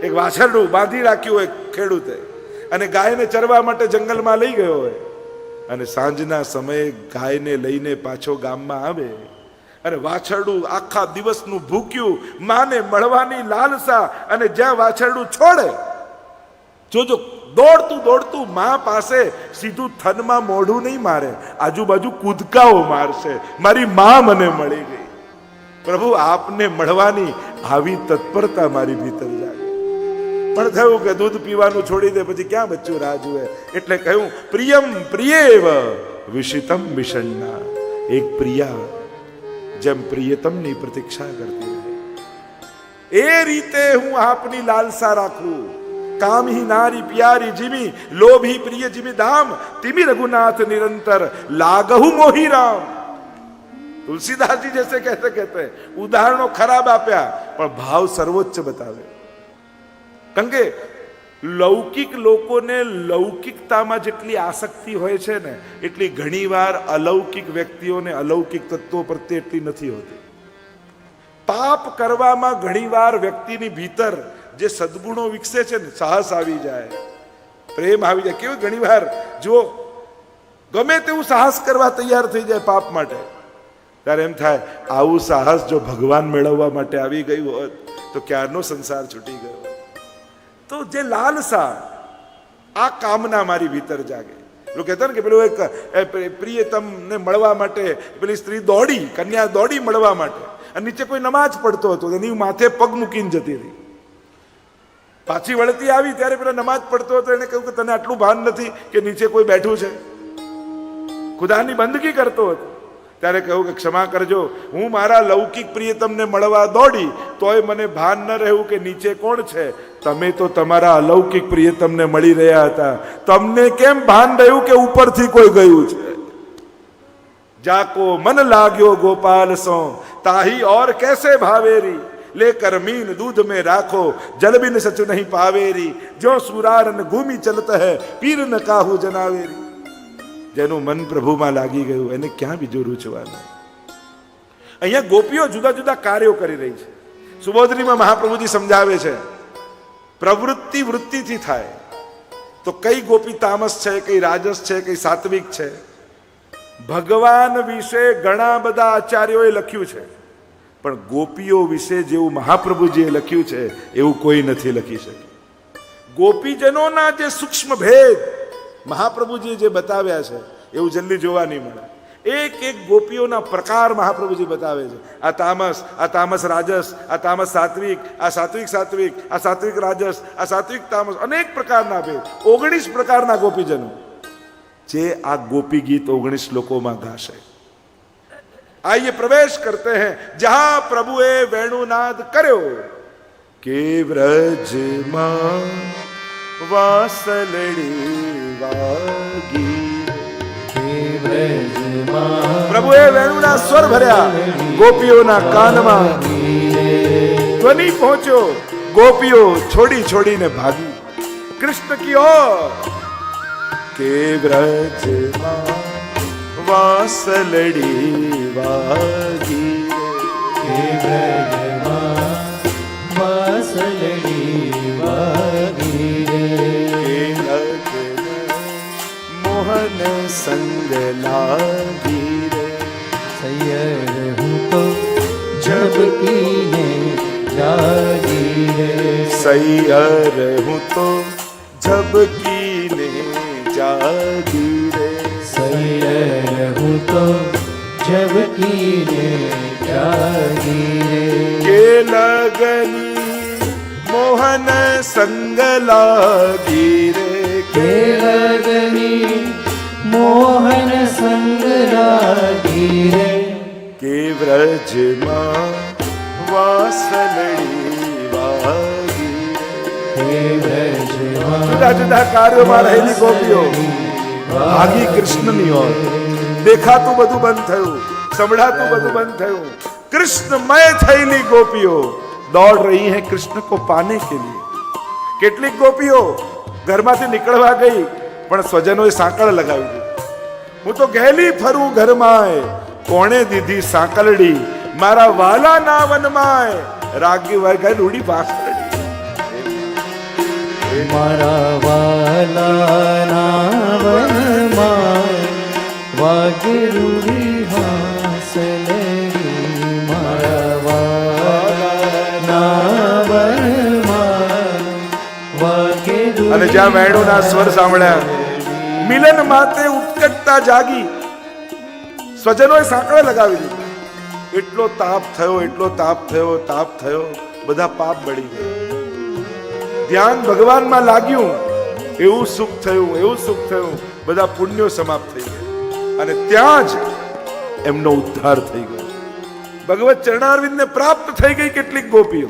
એક વાછરડું બાંધી રાખ્યું હોય ખેડૂતે, અને ગાયને ચરવા માટે જંગલમાં લઈ ગયો હોય, અને સાંજના સમયે ગાયને લઈને પાછો ગામમાં આવે, અને વાછરડું આખા દિવસનું ભૂખ્યું, માને મળવાની લાલસા, અને જ્યાં વાછરડું છોડે, જોજો દોડતું દોડતું મા પાસે સીધું થનમાં મોઢું નહીં મારે, આજુબાજુ કૂદકાઓ મારશે, મારી મા મને મળી ગઈ. પ્રભુ આપને મળવાની આવી તત્પરતા મારી ભીતર જાગે. પણ થયું કે દૂધ પીવાનું છોડી દે, પછી ક્યાં બચ્ચું રાહ જુએ? એટલે કહ્યું પ્રિયમ પ્રિયેવ વિષિતમ વિષણ્ણા. એક પ્રિયા જેમ પ્રિયતમની પ્રતીક્ષા કરતી રહે, એ રીતે હું આપની લાલસા રાખું. કામહી નારી પ્યારી જીમી, લોભી પ્રિય જીમી ધામ, તિમી રઘુનાથ નિરંતર लागहु मोही राम. तुलसीदास जी जैसे कहते कहते उदाहरणों खराब आप्या, પણ ભાવ સર્વોચ્ચ બતાવે. કારણ કે લૌકિક લોકોને લૌકિકતામાં જેટલી આસક્તિ હોય છે ને, એટલી ઘણીવાર અલૌકિક વ્યક્તિઓને અલૌકિક તત્વો પ્રત્યે એટલી નથી હોતી. પાપ કરવામાં ઘણીવાર વ્યક્તિની ભીતર જે સદગુણો વિકસે છે ને, સાહસ આવી જાય, પ્રેમ આવી જાય. કેવું ઘણીવાર જો ગમે તેવું સાહસ કરવા તૈયાર થઈ જાય પાપ માટે, ત્યારે એમ થાય આવું સાહસ જો ભગવાન મેળવવા માટે આવી ગયું હોત તો ક્યારનો સંસાર છૂટી ગયો. તો જે લાલસા, આ કામના મારી ભીતર જાગે. લોકો કહેતા ને કે પેલું એક પ્રિયતમને મળવા માટે પેલી સ્ત્રી દોડી, કન્યા દોડી મળવા માટે, અને નીચે કોઈ નમાજ પડતો હતો, એની માથે પગ મૂકીને જતી હતી. પાછી વળતી આવી ત્યારે પેલા નમાજ પડતો હતો, એને કહ્યું કે તને આટલું ભાન નથી કે નીચે કોઈ બેઠું છે? ખુદાની બંદગી કરતો હતો. ત્યારે કહ્યું કે ક્ષમા કરજો, હું મારા લૌકિક પ્રિયતમને મળવા દોડી, તોય મને ભાન ન રહ્યું કે નીચે કોણ છે. તમે તો તમારા અલૌકિક પ્રિયતમને મળી રહ્યા હતા, તમને કેમ ભાન રહ્યું કે ઉપરથી કોઈ ગયું છે? જાકો મન લાગ્યો ગોપાલ સો, તાહી और कैसे भावेरी, लेकर मीन दूध में राखो, जल बिन सच नहीं पावेरी, जो सुरारन घूमी चलत है, पीर न काहू जनावेरी. જેનું મન પ્રભુમાં લાગી ગયું એને ક્યાં બીજું રૂચવાનું? અહીંયા ગોપીઓ જુદા જુદા કાર્યો કરી રહી છે. સુબોધનીમાં મહાપ્રભુજી સમજાવે છે, પ્રવૃત્તિ વૃત્તિથી થાય. તો કઈ ગોપી તામસ છે, કઈ રાજસ છે, કઈ સાત્વિક છે. ભગવાન વિશે ઘણા બધા આચાર્યોએ લખ્યું છે, પણ ગોપીઓ વિશે જેવું મહાપ્રભુજીએ લખ્યું છે એવું કોઈ નથી લખી શક્યું. ગોપીજનોના જે સૂક્ષ્મ ભેદ મહાપ્રભુજીએ જે બતાવ્યા છે એવું જલ્દી જોવા નહીં મળે. એક એક ગોપીઓના પ્રકાર મહાપ્રભુજી બતાવે છે. આ તામસ રાજસ, આ તામસ સાત્વિક, આ સાત્વિક સાત્વિક, આ સાત્વિક રાજસ, આ સાત્વિક તામસ, અનેક પ્રકારના ભેદ. 19 પ્રકારના ગોપીજનો જે આ ગોપી ગીત 19 શ્લોકોમાં ગાશે. आइए प्रवेश करते हैं जहां प्रभुए वेणुनाद કર્યો કે વ્રજમાં વાસલડી વાગી. કે વ્રજમાં પ્રભુએ વેણુના સ્વર ભર્યા ગોપીઓના કાનમાં. ધ્વનિ પહોંચ્યો, ગોપીઓ છોડી છોડીને ભાગી કૃષ્ણ કી ઓર. કે વ્રજમાં વાસલડી વાગી, કે વ્રજમાં વાસલડી વાગી રે. કે મોહન સંગ લાગી રે. સૈયર હું તો ઝબકીને જાગી રે. સૈયર હું તો ઝબકીને જાગી રે. સૈયર હું તો ઝબકીને જાગી રે. કે લગની મોહન સંગ લાગી રે. કે લગની મોહન સંગ લાગી રે. કે વ્રજમાં વાસલડી વાગી કે વ્રજમાં જુદા જુદા કાર્યોમાં રહેલી ગોપીઓ ભાગી કૃષ્ણની ઓર. દેખાતું બધું બંધ થયું, સંભળાતું બધું બંધ થયું. કૃષ્ણમય થયેલી ગોપીઓ દોડ રહી હૈ કૃષ્ણ को पाने के लिए. કેટલીક ગોપીઓ ઘરમાંથી નીકળવા ગઈ પણ સ્વજનોએ સાંકળ લગાવી દીધી. હું તો ગેલી ફરું ઘરમાંય, કોણે દીધી સાંકલડી, મારા વાલા ના વનમાંય, રાગી વગર રૂડી વાસળી. મારા વાલાના વનમાં વાગરુડી હાસલડી, મારા વાલાના વનમાં વાગરુડી. અને જ્યાં વેણુના સ્વર સાંભળ્યા, મિલન માતે ઉત્કટતા જાગી, સ્વજનોએ સાંકળે લગાવી દીધી. એટલો તાપ થયો, એટલો તાપ થયો, તાપ થયો, બધા પાપ બળી ગયા. ધ્યાન ભગવાનમાં લાગ્યું, એવું સુખ થયું, એવું સુખ થયું, બધા પુણ્યો સમાપ્ત થઈ ગયા અને ત્યાં જ એમનો ઉદ્ધાર થઈ ગયો. ભગવત ચરણારવિંદને પ્રાપ્ત થઈ ગઈ કેટલીક ગોપીઓ,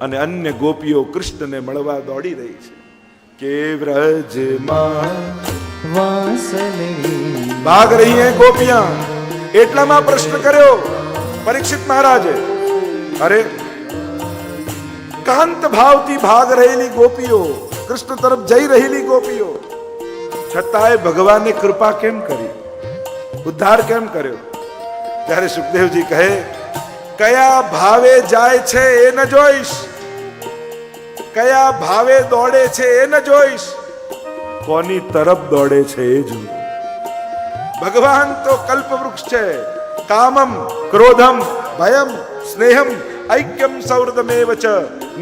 અને અન્ય ગોપીઓ કૃષ્ણને મળવા દોડી રહી છે. કે વ્રજમાં વાસલડી ભાગ રહી હૈ ગોપિયાં. એટલામાં પ્રશ્ન કર્યો પરીક્ષિત મહારાજે, અરે કાંત ભાવથી ભાગ રહેલી ગોપીઓ, કૃષ્ણ તરફ જઈ રહેલી ગોપીઓ, છતાંય ભગવાને કૃપા કેમ કરી, ઉદ્ધાર કેમ કર્યો? ત્યારે સુખદેવજી કહે, કયા ભાવે જાય છે એ ન જોઈશ, કયા ભાવે દોડે છે એ ન જોઈશ, કોની તરફ દોડે છે એ જોઈશ. ભગવાન તો કલ્પવૃક્ષ છે. કામમ ક્રોધમ ભયમ સ્નેહમ ऐक्यम सौहृदमेव च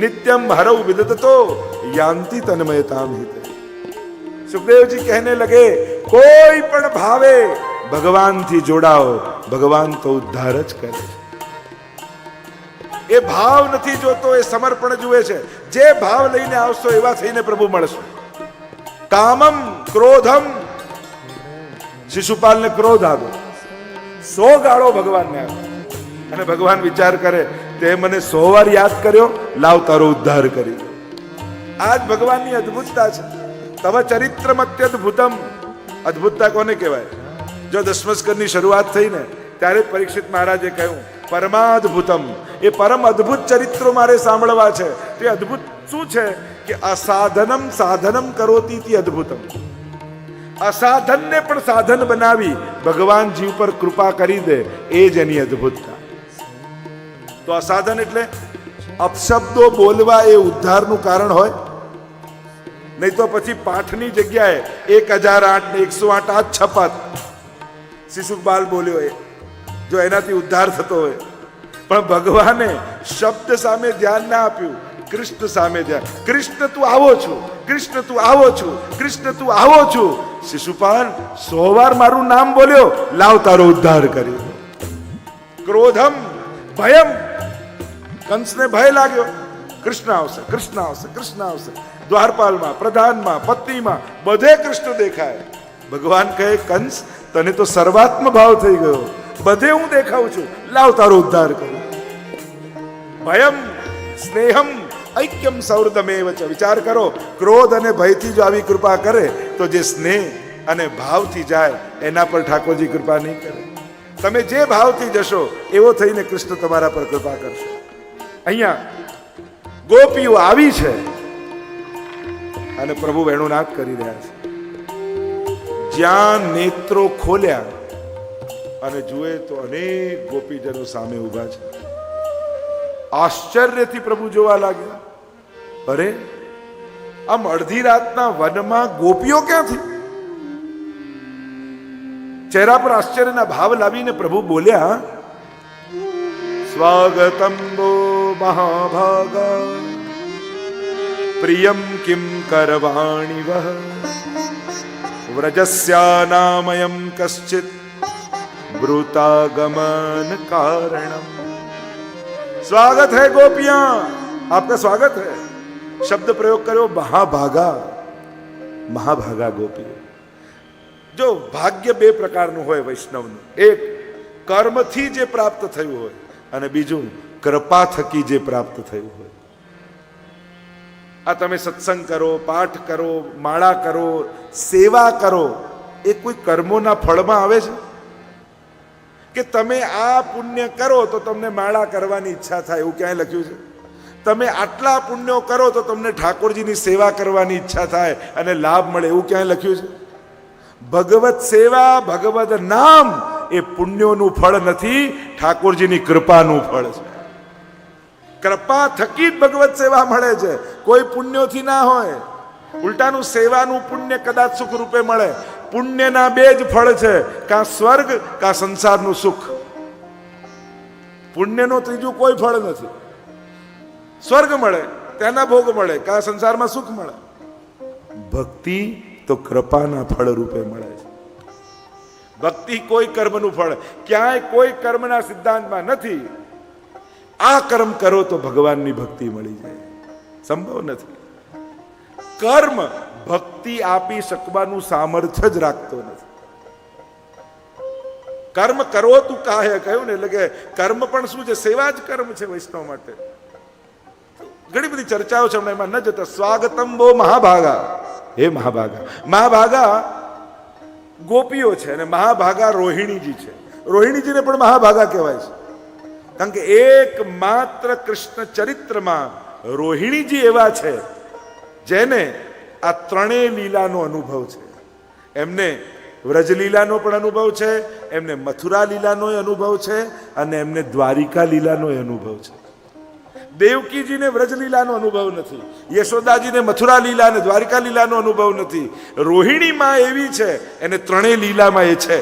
नित्यम हरौ विदधतो यान्ति तन्मयताम हिते. सुखदेव जी कहने लगे, कोई पण भावे भगवान थी जोड़ाओ, भगवान तो उद्धार ज करे. એ ભાવ નથી જોતો, એ સમર્પણ જુએ છે. જે ભાવ લઈને આવશો એવા થઈને પ્રભુ મળશો. કામમ ક્રોધમ, શિશુપાલને ક્રોધ આવ્યો, 100 ગાળો ભગવાનને આવ્યો, અને ભગવાન વિચાર કરે, તે મને 100 વાર યાદ કર્યો, લાવ તારો ઉદ્ધાર કરી. આજ ભગવાનની અદ્ભુતતા છે. તવ ચરિત્રમ અત્યદ્ભુતમ. અદ્ભુતતા કોને કહેવાય? જો દશમસ્કરની શરૂઆત થઈ ને ત્યારે પરીક્ષિત મહારાજે કહ્યું, પરમાદ્ભુતમ. એ પરમ અદ્ભુત ચરિત્રો મારે સાંભળવા છે. તે અદ્ભુત શું છે કે અસાધનમ સાધનમ કરોતી તિ અદ્ભુતમ. અસાધનને પણ સાધન બનાવી ભગવાન જીવ પર કૃપા કરી દે, એ જ એની અદ્ભુતતા. તો અસાધન એટલે અપશબ્દો બોલવા એ ઉદ્ધારનું કારણ હોય? નહીં તો પછી પાઠની જગ્યાએ 1008 ને 108 આ છપત શિશુપાલ બોલ્યો એ જો એનાથી ઉદ્ધાર થતો હોય. પણ ભગવાને શબ્દ સામે ધ્યાન ના આપ્યું, કૃષ્ણ સામે ધ્યાન. કૃષ્ણ તું આવો છું, કૃષ્ણ તું આવો છું, કૃષ્ણ તું આવો છું. શિશુપાલ 100 વાર મારું નામ બોલ્યો, લાવ તારો ઉદ્ધાર કર્યો. ક્રોધમ ભયમ, કંસને ભય લાગ્યો, કૃષ્ણ આવશે, કૃષ્ણ આવશે, કૃષ્ણ આવશે. દ્વારપાલમાં, પ્રધાનમાં, પત્નીમાં બધે કૃષ્ણ દેખાય. ભગવાન કહે, કંસ તને તો સર્વાત્મ ભાવ થઈ ગયો, બધે હું દેખાઉં છું, લાવ તારો ઉદ્ધાર કરું. ભયમ સ્નેહમ ऐक्यम सौहृदमेव च. વિચાર કરો, ક્રોધ અને ભયથી જો આવી કૃપા કરે તો જે સ્નેહ અને ભાવથી જાય એના પર ઠાકોરજી કૃપા નહીં કરે. તમે જે ભાવથી જશો એવો થઈને કૃષ્ણ તમારા પર કૃપા કરશે. અહીંયા ગોપીઓ આવી છે અને પ્રભુ વેણુનાદ કરી રહ્યા છે. જ્યાં નેત્રો ખોલ્યા અને જુએ તો અનેક ગોપીજનો સામે ઉભા છે. આશ્ચર્યથી પ્રભુ જોવા લાગ્યા, અરે આમ અડધી રાતના વનમાં ગોપીઓ ક્યાંથી? ચહેરા પર આશ્ચર્યના ભાવ લાવીને પ્રભુ બોલ્યા, સ્વાગતમ વો મહાભાગા પ્રિયમ કિમ કરવાણી વહ વ્રજસ્યાનામયમ કશ્ચિત બ્રૂતાગમન કારણમ. स्वागत है गोपियां, आपका स्वागत है. शब्द प्रयोग करो महाभागा. महाभागा गोपीઓ. જો ભાગ્ય બે પ્રકારનું હોય વૈષ્ણવનું, એક કર્મથી જે પ્રાપ્ત થયું હોય અને બીજું કૃપા થકી જે પ્રાપ્ત થયું હોય. આ તમે સત્સંગ કરો, પાઠ કરો, માળા કરો, સેવા કરો, એ કોઈ કર્મોના ફળમાં આવે છે કે તમે આ પુણ્ય કરો તો તમને માળા કરવાની ઈચ્છા થાય એવું ક્યાંય લખ્યું છે? તમે આટલા પુણ્યો કરો તો તમને ઠાકોરજીની સેવા કરવાની ઈચ્છા થાય અને લાભ મળે એવું ક્યાંય લખ્યું છે? ભગવત સેવા, ભગવદ નામ એ પુણ્યોનું ફળ નથી, ઠાકોરજીની કૃપાનું ફળ છે. કૃપા થકી જ ભગવત સેવા મળે છે, કોઈ પુણ્યોથી ના હોય. ઉલટાનું સેવાનું પુણ્ય કદાચ સુખ રૂપે મળે. પુણ્યના બે જ ફળ છે, કાં સ્વર્ગ કાં સંસારનું સુખ. પુણ્યનું ત્રીજું કોઈ ફળ નથી. સ્વર્ગ મળે, ત્યાંના ભોગ મળે, કાં સંસારમાં સુખ મળે. ભક્તિ તો કૃપાના ફળ રૂપે મળે છે. ભક્તિ કોઈ કર્મનું ફળ, ક્યાંય કોઈ કર્મના સિદ્ધાંતમાં નથી આ કર્મ કરો તો ભગવાનની ભક્તિ મળી જાય, સંભવ નથી. કર્મ ભક્તિ આપી શકવાનું સામર્થ્ય જ રાખતો નથી. કર્મ કરો તું કાહે કહ્યું ને, એટલે કે કર્મ પણ શું છે? સેવા જ કર્મ છે વૈષ્ણવ માટે. ઘણી બધી ચર્ચાઓ છે, એમાં ન જતા. સ્વાગતમ બહુ મહાભાગા, હે મહાભાગા. મહાભાગા ગોપીઓ છે અને મહાભાગા રોહિણીજી છે. રોહિણીજીને પણ મહાભાગા કહેવાય છે, કારણ કે એકમાત્ર કૃષ્ણ ચરિત્રમાં રોહિણીજી એવા છે જેને આ ત્રણેય લીલાનો અનુભવ છે. એમને વ્રજ લીલાનો પણ અનુભવ છે, એમને મથુરા લીલાનો અનુભવ છે અને એમને દ્વારિકા લીલાનો અનુભવ છે. દેવકીજીને વ્રજ લીલાનો અનુભવ નથી, યશોદાજીને મથુરા લીલા અને દ્વારિકા લીલાનો અનુભવ નથી. રોહિણી માં એવી છે, એને ત્રણેય લીલામાં એ છે,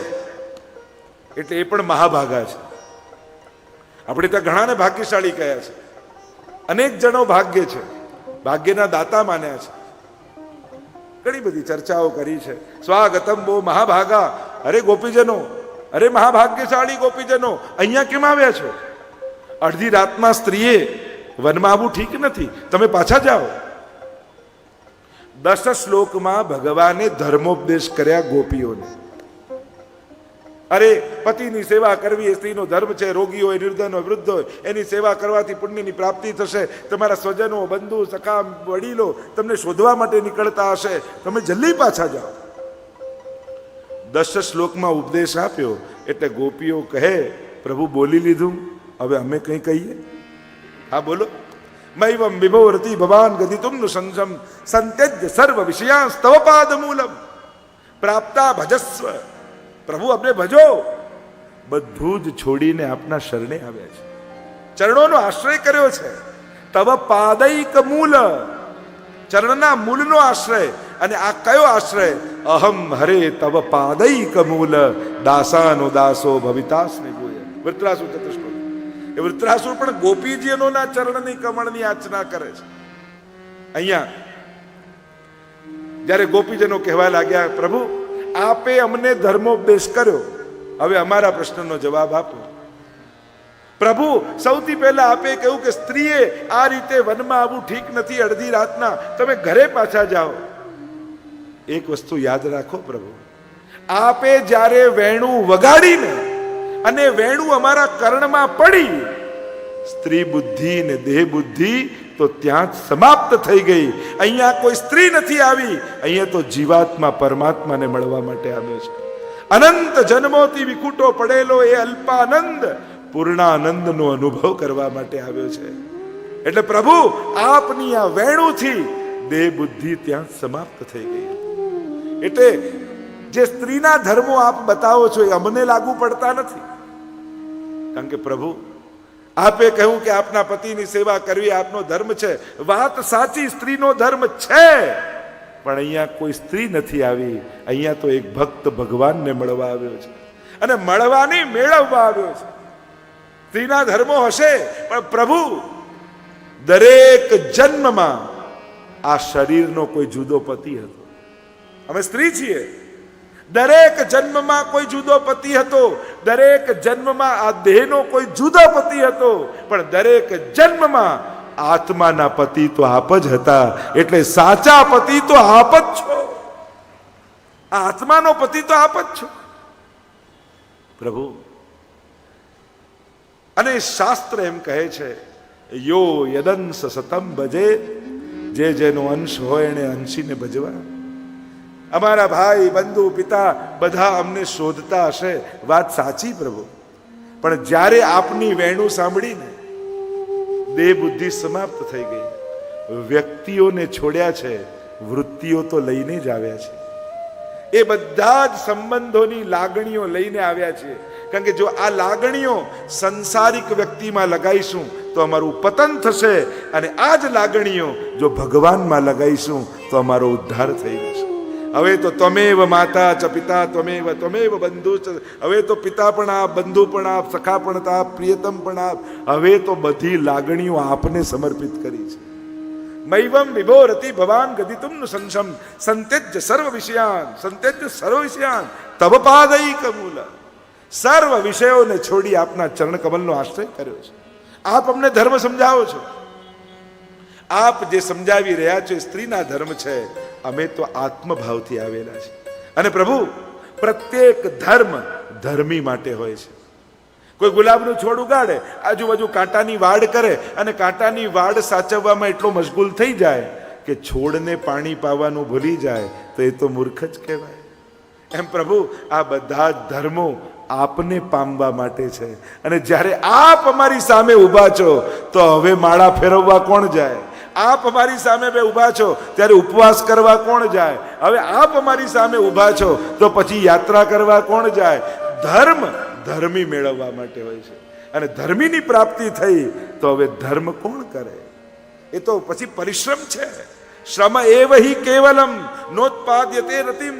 એટલે એ પણ મહાભાગા છે. આપણે ત્યાં ઘણાને ભાગ્યશાળી કહ્યા છે, અનેક જણો ભાગ્ય છે, ભાગ્યના દાતા માન્યા છે. ઘણી બધી ચર્ચાઓ કરી છે. સ્વાગતમ બહુ મહાભાગા. અરે ગોપીજનો, અરે મહાભાગ્યશાળી ગોપીજનો, અહીંયા કેમ આવ્યા છો? અડધી રાતમાં સ્ત્રીએ વનમાં આવવું ઠીક નથી, તમે પાછા જાઓ. 10 શ્લોકમાં ભગવાને ધર્મોપદેશ કર્યા ગોપીઓને. અરે પતિની સેવા કરવી એ સ્ત્રીનો ધર્મ છે. રોગી હોય, નિર્ધન હોય, વૃદ્ધ હોય, એની સેવા કરવાથી પુણ્યની પ્રાપ્તિ થશે. તમારા સ્વજનો, બંધુ, સખા, વડીલો તમને શોધવા માટે નીકળતા હશે, તમે જલ્દી પાછા જાઓ. 10 શ્લોકમાં ઉપદેશ આપ્યો એટલે ગોપીઓ કહે, પ્રભુ બોલી લીધું, હવે અમે કંઈ કહીએ? હા બોલો. મૈવમ વિભોરતી ભવાન ગદિતુમ સંસમ સંત્યજ્ય સર્વ વિષયાંસ્તવ પાદ મૂલમ પ્રાપ્તા ભજસ્વ. પ્રભુ અમને ભજો. બધું જ છોડીને આપના શરણે આવ્યા છે, ચરણોનો આશ્રય કર્યો છે. તવ પાદૈક મૂલ, ચરણના મૂળનો આશ્રય. અને આ કયો આશ્રય? અહમ હરે તવ પાદૈક મૂલ દાસાનો દાસો ભવિતાસ્મે ભૂય. વૃત્રાસુર ચતુશ્લોક. એ વૃત્રાસુર પણ ગોપીજીઓના ચરણની કમળની યાચના કરે છે. અહીંયા જ્યારે ગોપીજનો કહેવા લાગ્યા, પ્રભુ આપે અમને ધર્મોપદેશ કર્યો, હવે અમારા પ્રશ્નનો જવાબ આપો. પ્રભુ સૌથી પહેલા આપે કહ્યું કે સ્ત્રીએ આ રીતે વનમાં આવવું ઠીક નથી, અડધી રાતના, તમે ઘરે પાછા જાઓ. એક વસ્તુ યાદ રાખો પ્રભુ, આપે જ્યારે વેણું વગાડીને અને વેણું અમારા કર્ણમાં પડી, સ્ત્રી બુદ્ધિ ને દેહ બુદ્ધિ તો ત્યાં જ સમાપ્ત થઈ ગઈ. અહીંયા કોઈ સ્ત્રી નથી આવી, અહીંયા તો જીવાત્મા પરમાત્માને મળવા માટે આવ્યો છે. અનંત જન્મોથી વિકુટો પડેલો એ અલ્પાનંદ પૂર્ણાનંદનો અનુભવ કરવા માટે આવ્યો છે. એટલે પ્રભુ આપની આ વેણુથી દેહ બુદ્ધિ ત્યાં સમાપ્ત થઈ ગઈ. એટલે જે સ્ત્રીના ધર્મો આપ બતાવો છો એ અમને લાગુ પડતા નથી, કારણ કે પ્રભુ આપે કહ્યું કે આપના પતિની સેવા કરવી આપનો ધર્મ છે. વાત સાચી, સ્ત્રીનો ધર્મ છે, પણ અહીંયા કોઈ સ્ત્રી નથી આવી. અહીંયા તો એક ભક્ત ભગવાનને મળવા આવ્યો છે અને મળવાની મેળવવા આવ્યો છે. સ્ત્રીના ધર્મો હશે, પણ પ્રભુ દરેક જન્મમાં આ શરીરનો કોઈ જુદો પતિ હતો. અમે સ્ત્રી છીએ, દરેક જન્મમાં કોઈ જુદો પતિ હતો, દરેક જન્મમાં આ દેહનો કોઈ જુદો પતિ હતો, પણ દરેક જન્મમાં આત્માના પતિ તો આપ જ હતા. એટલે સાચા પતિ તો આપ જ છો, આત્માનો પતિ તો આપ જ છો પ્રભુ. અને શાસ્ત્ર એમ કહે છે, યો યદંશ સતમ ભજે, જે જેનો અંશ હોય એને અંશીને ભજવા. અમારા ભાઈ, બંધુ, પિતા બધા અમને શોધતા હશે, વાત સાચી પ્રભુ, પણ જ્યારે આપની વેણું સાંભળીને દેહ બુદ્ધિ સમાપ્ત થઈ ગઈ. વ્યક્તિઓને છોડ્યા છે, વૃત્તિઓ તો લઈને જ આવ્યા છે. એ બધા જ સંબંધોની લાગણીઓ લઈને આવ્યા છીએ. કારણ કે જો આ લાગણીઓ સંસારિક વ્યક્તિમાં લગાઈશું તો અમારું પતન થશે, અને આ જ લાગણીઓ જો ભગવાનમાં લગાઈશું તો અમારો ઉદ્ધાર થઈ જશે. હવે તો ત્વમેવ માતા ચ પિતા ત્વમેવ બંધુ ચ, હવે તો પિતા પણ આપ, બંધુ પણ આપ, સખા પણ આપ, પ્રિયતમ પણ આપ. હવે તો બધી લાગણીઓ આપને સમર્પિત કરી છે. મૈવમ વિભોરતિ ભવાન ગદિતુમ સંશમ સંત્યજ્ય સર્વ વિષયાન તવ પાદૈક મૂલ. સર્વ વિષયોને છોડી આપના ચરણ કમલનો આશ્રય કર્યો છે. આપ અમને ધર્મ સમજાવો છો. આપ જે સમજાવી રહ્યા છો એ સ્ત્રીના ધર્મ છે. અમે તો આત્મભાવથી આવેલા છે. અને પ્રભુ, પ્રત્યેક ધર્મ ધર્મી માટે હોય છે. કોઈ ગુલાબનું છોડ ઉગાડે, આજુબાજુ કાંટાની વાડ કરે, અને કાંટાની વાડ સાચવવામાં એટલો મશગુલ થઈ જાય કે છોડને પાણી પાવાનું ભૂલી જાય, તો એ તો મૂર્ખ જ કહેવાય. એમ પ્રભુ, આ બધા જ ધર્મો આપને પામવા માટે છે. અને જ્યારે આપ અમારી સામે ઊભા છો તો હવે માળા ફેરવવા કોણ જાય? આપ અમારી સામે બે ઊભા છો ત્યારે ઉપવાસ કરવા કોણ જાય? હવે આપ અમારી સામે ઊભા છો તો પછી યાત્રા કરવા કોણ જાય? ધર્મ ધર્મી મેળવવા માટે હોય છે. અને ધર્મીની પ્રાપ્તિ થઈ તો હવે ધર્મ કોણ કરે? એ તો પછી પરિશ્રમ છે. શ્રમ એવ હિ કેવલમ નોત્પાદ્યતે રતિમ.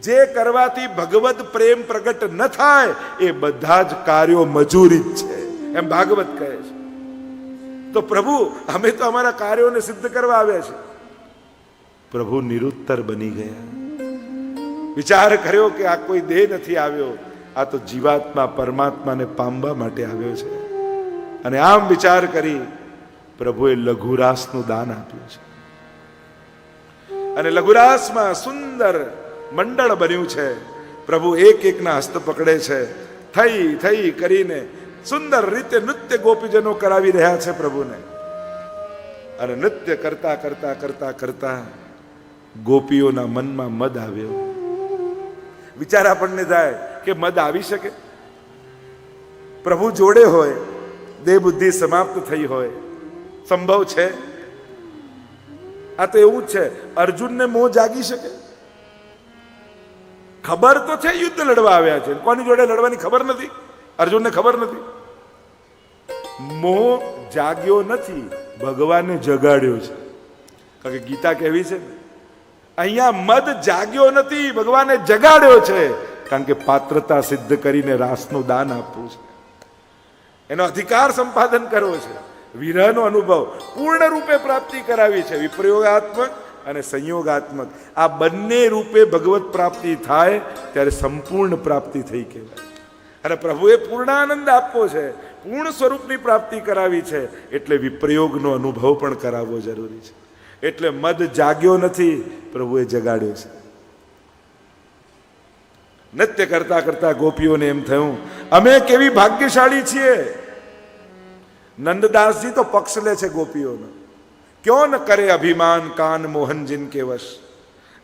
જે કરવાથી ભગવદ પ્રેમ પ્રગટ ન થાય એ બધા જ કાર્યો મજૂરી જ છે, એમ ભાગવત કહે છે. તો પ્રભુ, અમે તો અમારા કાર્યોને સિદ્ધ કરવા આવ્યા છે. પ્રભુ નિરુત્તર બની ગયા. વિચાર કર્યો કે આ કોઈ દેહ નથી આવ્યો, આ તો જીવાત્મા પરમાત્માને પામવા માટે આવ્યો છે. અને આમ વિચાર કરી પ્રભુએ લઘુરાસનું દાન આપ્યું છે. અને લઘુરાસમાં સુંદર મંડળ બન્યું છે. પ્રભુ એક એકના હસ્ત પકડે છે. થઈ થઈ કરીને સુંદર રીતે નૃત્ય ગોપીજનો કરાવી રહ્યા છે પ્રભુને. અને નૃત્ય કરતા કરતા કરતા કરતા ગોપીઓના મનમાં મદ આવ્યો. વિચાર આપણને થાય કે મદ આવી શકે? પ્રભુ જોડે હોય, દેહ બુદ્ધિ સમાપ્ત થઈ હોય, સંભવ છે? આ તો એવું જ છે. અર્જુનને મોહ જાગી શકે? ખબર તો છે યુદ્ધ લડવા આવ્યા છે, કોની જોડે લડવાની ખબર નથી. અર્જુનને ખબર નથી. મોહ જાગ્યો નથી, ભગવાને જગાડ્યો છે. કારણ કે ગીતા કેવી છે, અહીંયા મદ જાગ્યો નથી, ભગવાને જગાડ્યો છે. કારણ કે પાત્રતા સિદ્ધ કરીને રાસનું દાન આપવું છે, એનો અધિકાર સંપાદન કરવો છે, વિરહનો અનુભવ પૂર્ણ રૂપે પ્રાપ્તિ કરાવી છે. વિપ્રયોગાત્મક અને સંયોગાત્મક આ બંને રૂપે ભગવત પ્રાપ્તિ થાય ત્યારે સંપૂર્ણ પ્રાપ્તિ થઈ કહેવાય. અને પ્રભુએ પૂર્ણ આનંદ આપવો છે, પૂર્ણ સ્વરૂપની પ્રાપ્તિ કરાવી છે, એટલે વિપ્રયોગનો અનુભવ પણ કરાવવો જરૂરી છે. એટલે મદ જાગ્યો નથી, પ્રભુએ જગાડ્યો છે. નૃત્ય કરતા કરતા ગોપીઓને એમ થયું, અમે કેવી ભાગ્યશાળી છીએ. નંદદાસજી તો પક્ષ લે છે ગોપીઓનો. ક્યો ન કરે અભિમાન કાન મોહન જિન કે વશ.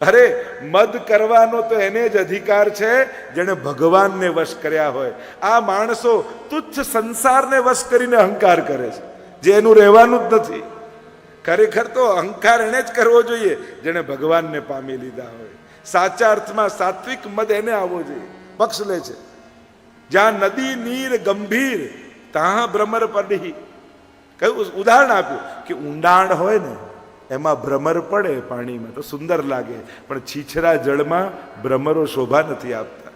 અરે, મદ કરવાનો તો એને જ અધિકાર છે જેને ભગવાનને વશ કર્યા હોય. આ માણસો તુચ્છ સંસારને વશ કરીને અહંકાર કરે છે, જે એનું રહેવાનું જ નથી. ખરેખર તો અહંકાર એને જ કરવો જોઈએ જેને ભગવાનને પામી લીધા હોય. સાચા અર્થમાં સાત્વિક મદ એને આવવો જોઈએ. પક્ષ લે છે. જ્યાં નદી નીર ગંભીર ત્યાં ભ્રમર પડી. કયું ઉદાહરણ આપ્યું કે ઊંડાણ હોય ને એમાં ભ્રમર પડે પાણીમાં તો સુંદર લાગે, પણ છીછરા જળમાં ભ્રમરો શોભા નથી આપતા.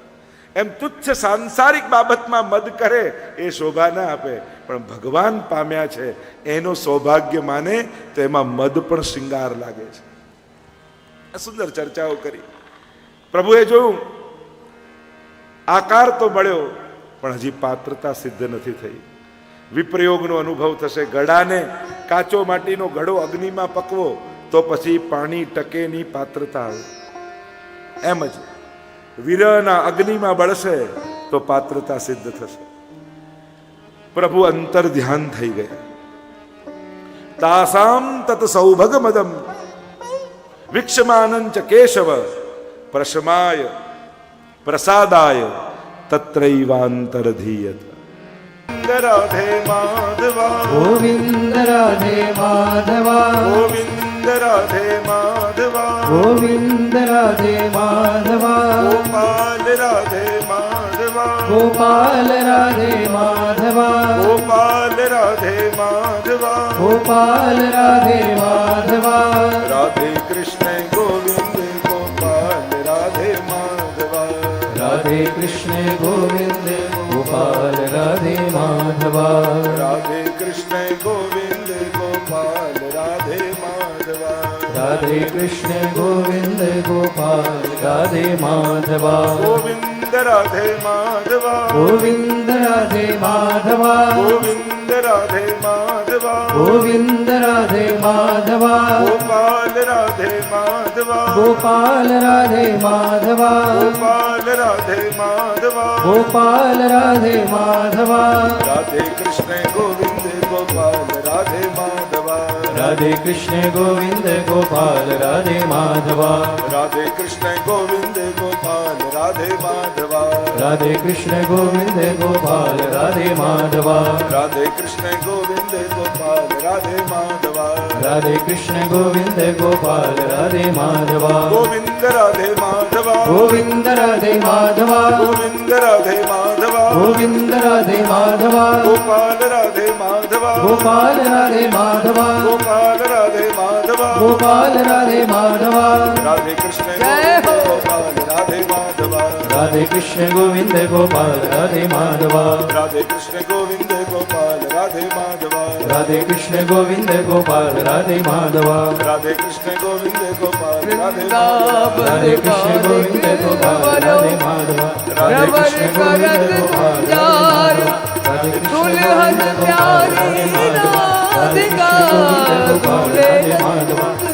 એમ તુચ્છ સાંસારિક બાબતમાં મદ કરે એ શોભા ના આપે, પણ ભગવાન પામ્યા છે એનો સૌભાગ્ય માને તો એમાં મદ પણ શૃંગાર લાગે છે. આ સુંદર ચર્ચાઓ કરી. પ્રભુએ જોયું આકાર તો મળ્યો પણ હજી પાત્રતા સિદ્ધ નથી થઈ. વિપ્રયોગનો અનુભવ થશે. ઘડાને કાચો માટીનો ઘડો અગ્નિમાં પકવો તો પછી પાણી ટકે ની પાત્રતા આવે. એમ જ વિરહના અગ્નિમાં બળશે તો પાત્રતા સિદ્ધ થશે. પ્રભુ અંતર ધ્યાન થઈ ગયા. તાસામ તત સૌભગ મદમ વિક્ષમાનંચ કેશવ પ્રશમાય પ્રસાદાય તત્રૈવાંતરધીયત. રાધે માધવા ગોવિંદ રાધે માધવા ગોવિંદ રાધે માધવા ગોવિંદ રાધે માધવા ગોપાલ રાધે માધવા ગોપાલ રાધે માધવા ગોપાલ રાધે માધવા ગોપાલ રાધે માધવા રાધે કૃષ્ણ ગોવિંદ ગોપાલ રાધે માધવા રાધે કૃષ્ણ ગોવિંદ ગોપાલ રાધે માધવા રાધે કૃષ્ણ ગોવિંદ ગોપાલ રાધે માધવા રાધે કૃષ્ણ ગોવિંદ ગોપાલ રાધે માધવા ગોવિંદ રાધે માધવા ગોવિંદ રાધે માધવા ગોવિંદ રાધે માધવા ગોવિંદ રાધે માધવા ગોપાલ રાધે માધવા ગોપાલ રાધે માધવા ગોપાલ રાધે માધવા ગોપાલ રાધે માધવા રાધે કૃષ્ણ ગોવિંદ ગોપાલ રાધે માધવા રાધે કૃષ્ણ ગોવિંદ ગોપાલ રાધે માધવા રાધે કૃષ્ણ ગોવિંદ ગોપાલ રાધે માધવા રાધે કૃષ્ણ ગોવિંદ ગોપાલ રાધે માધવા રાધે કૃષ્ણ ગોવિંદ ગોપાલ રાધે માધવા રાધે કૃષ્ણ ગોવિંદ ગોપાલ રાધે માધવા ગોવિંદ રાધે માધવા ગોવિંદ રાધે માધવા ગોવિંદ રાધે માધવા ગોવિંદ રાધે માધવા ગોપાલ રાધે માધવા ગોપાલ રાધે માધવા ગોપાલ રાધે માધવા ગોપાલ રાધે માધવા રાધે કૃષ્ણ ગોવિંદ ગોપાલ રાધે માધવા રાધે કૃષ્ણ ગોવિંદ ગોપાલ રાધે માધવા રાધે કૃષ્ણ ગોવિંદ ગોપાલ રાધે માધવા રાધે કૃષ્ણ ગોવિંદ ગોપાલ રાધે માધવા રાધે કૃષ્ણ ગોવિંદ ગોપાલ રાધે માધવા રાધે કૃષ્ણ ગોવિંદ ગોપાલ રાધે માધવા રાધે કૃષ્ણ ગોવિંદ ગોપાલ રાધે दुल्हन प्यारी राधिका माधवा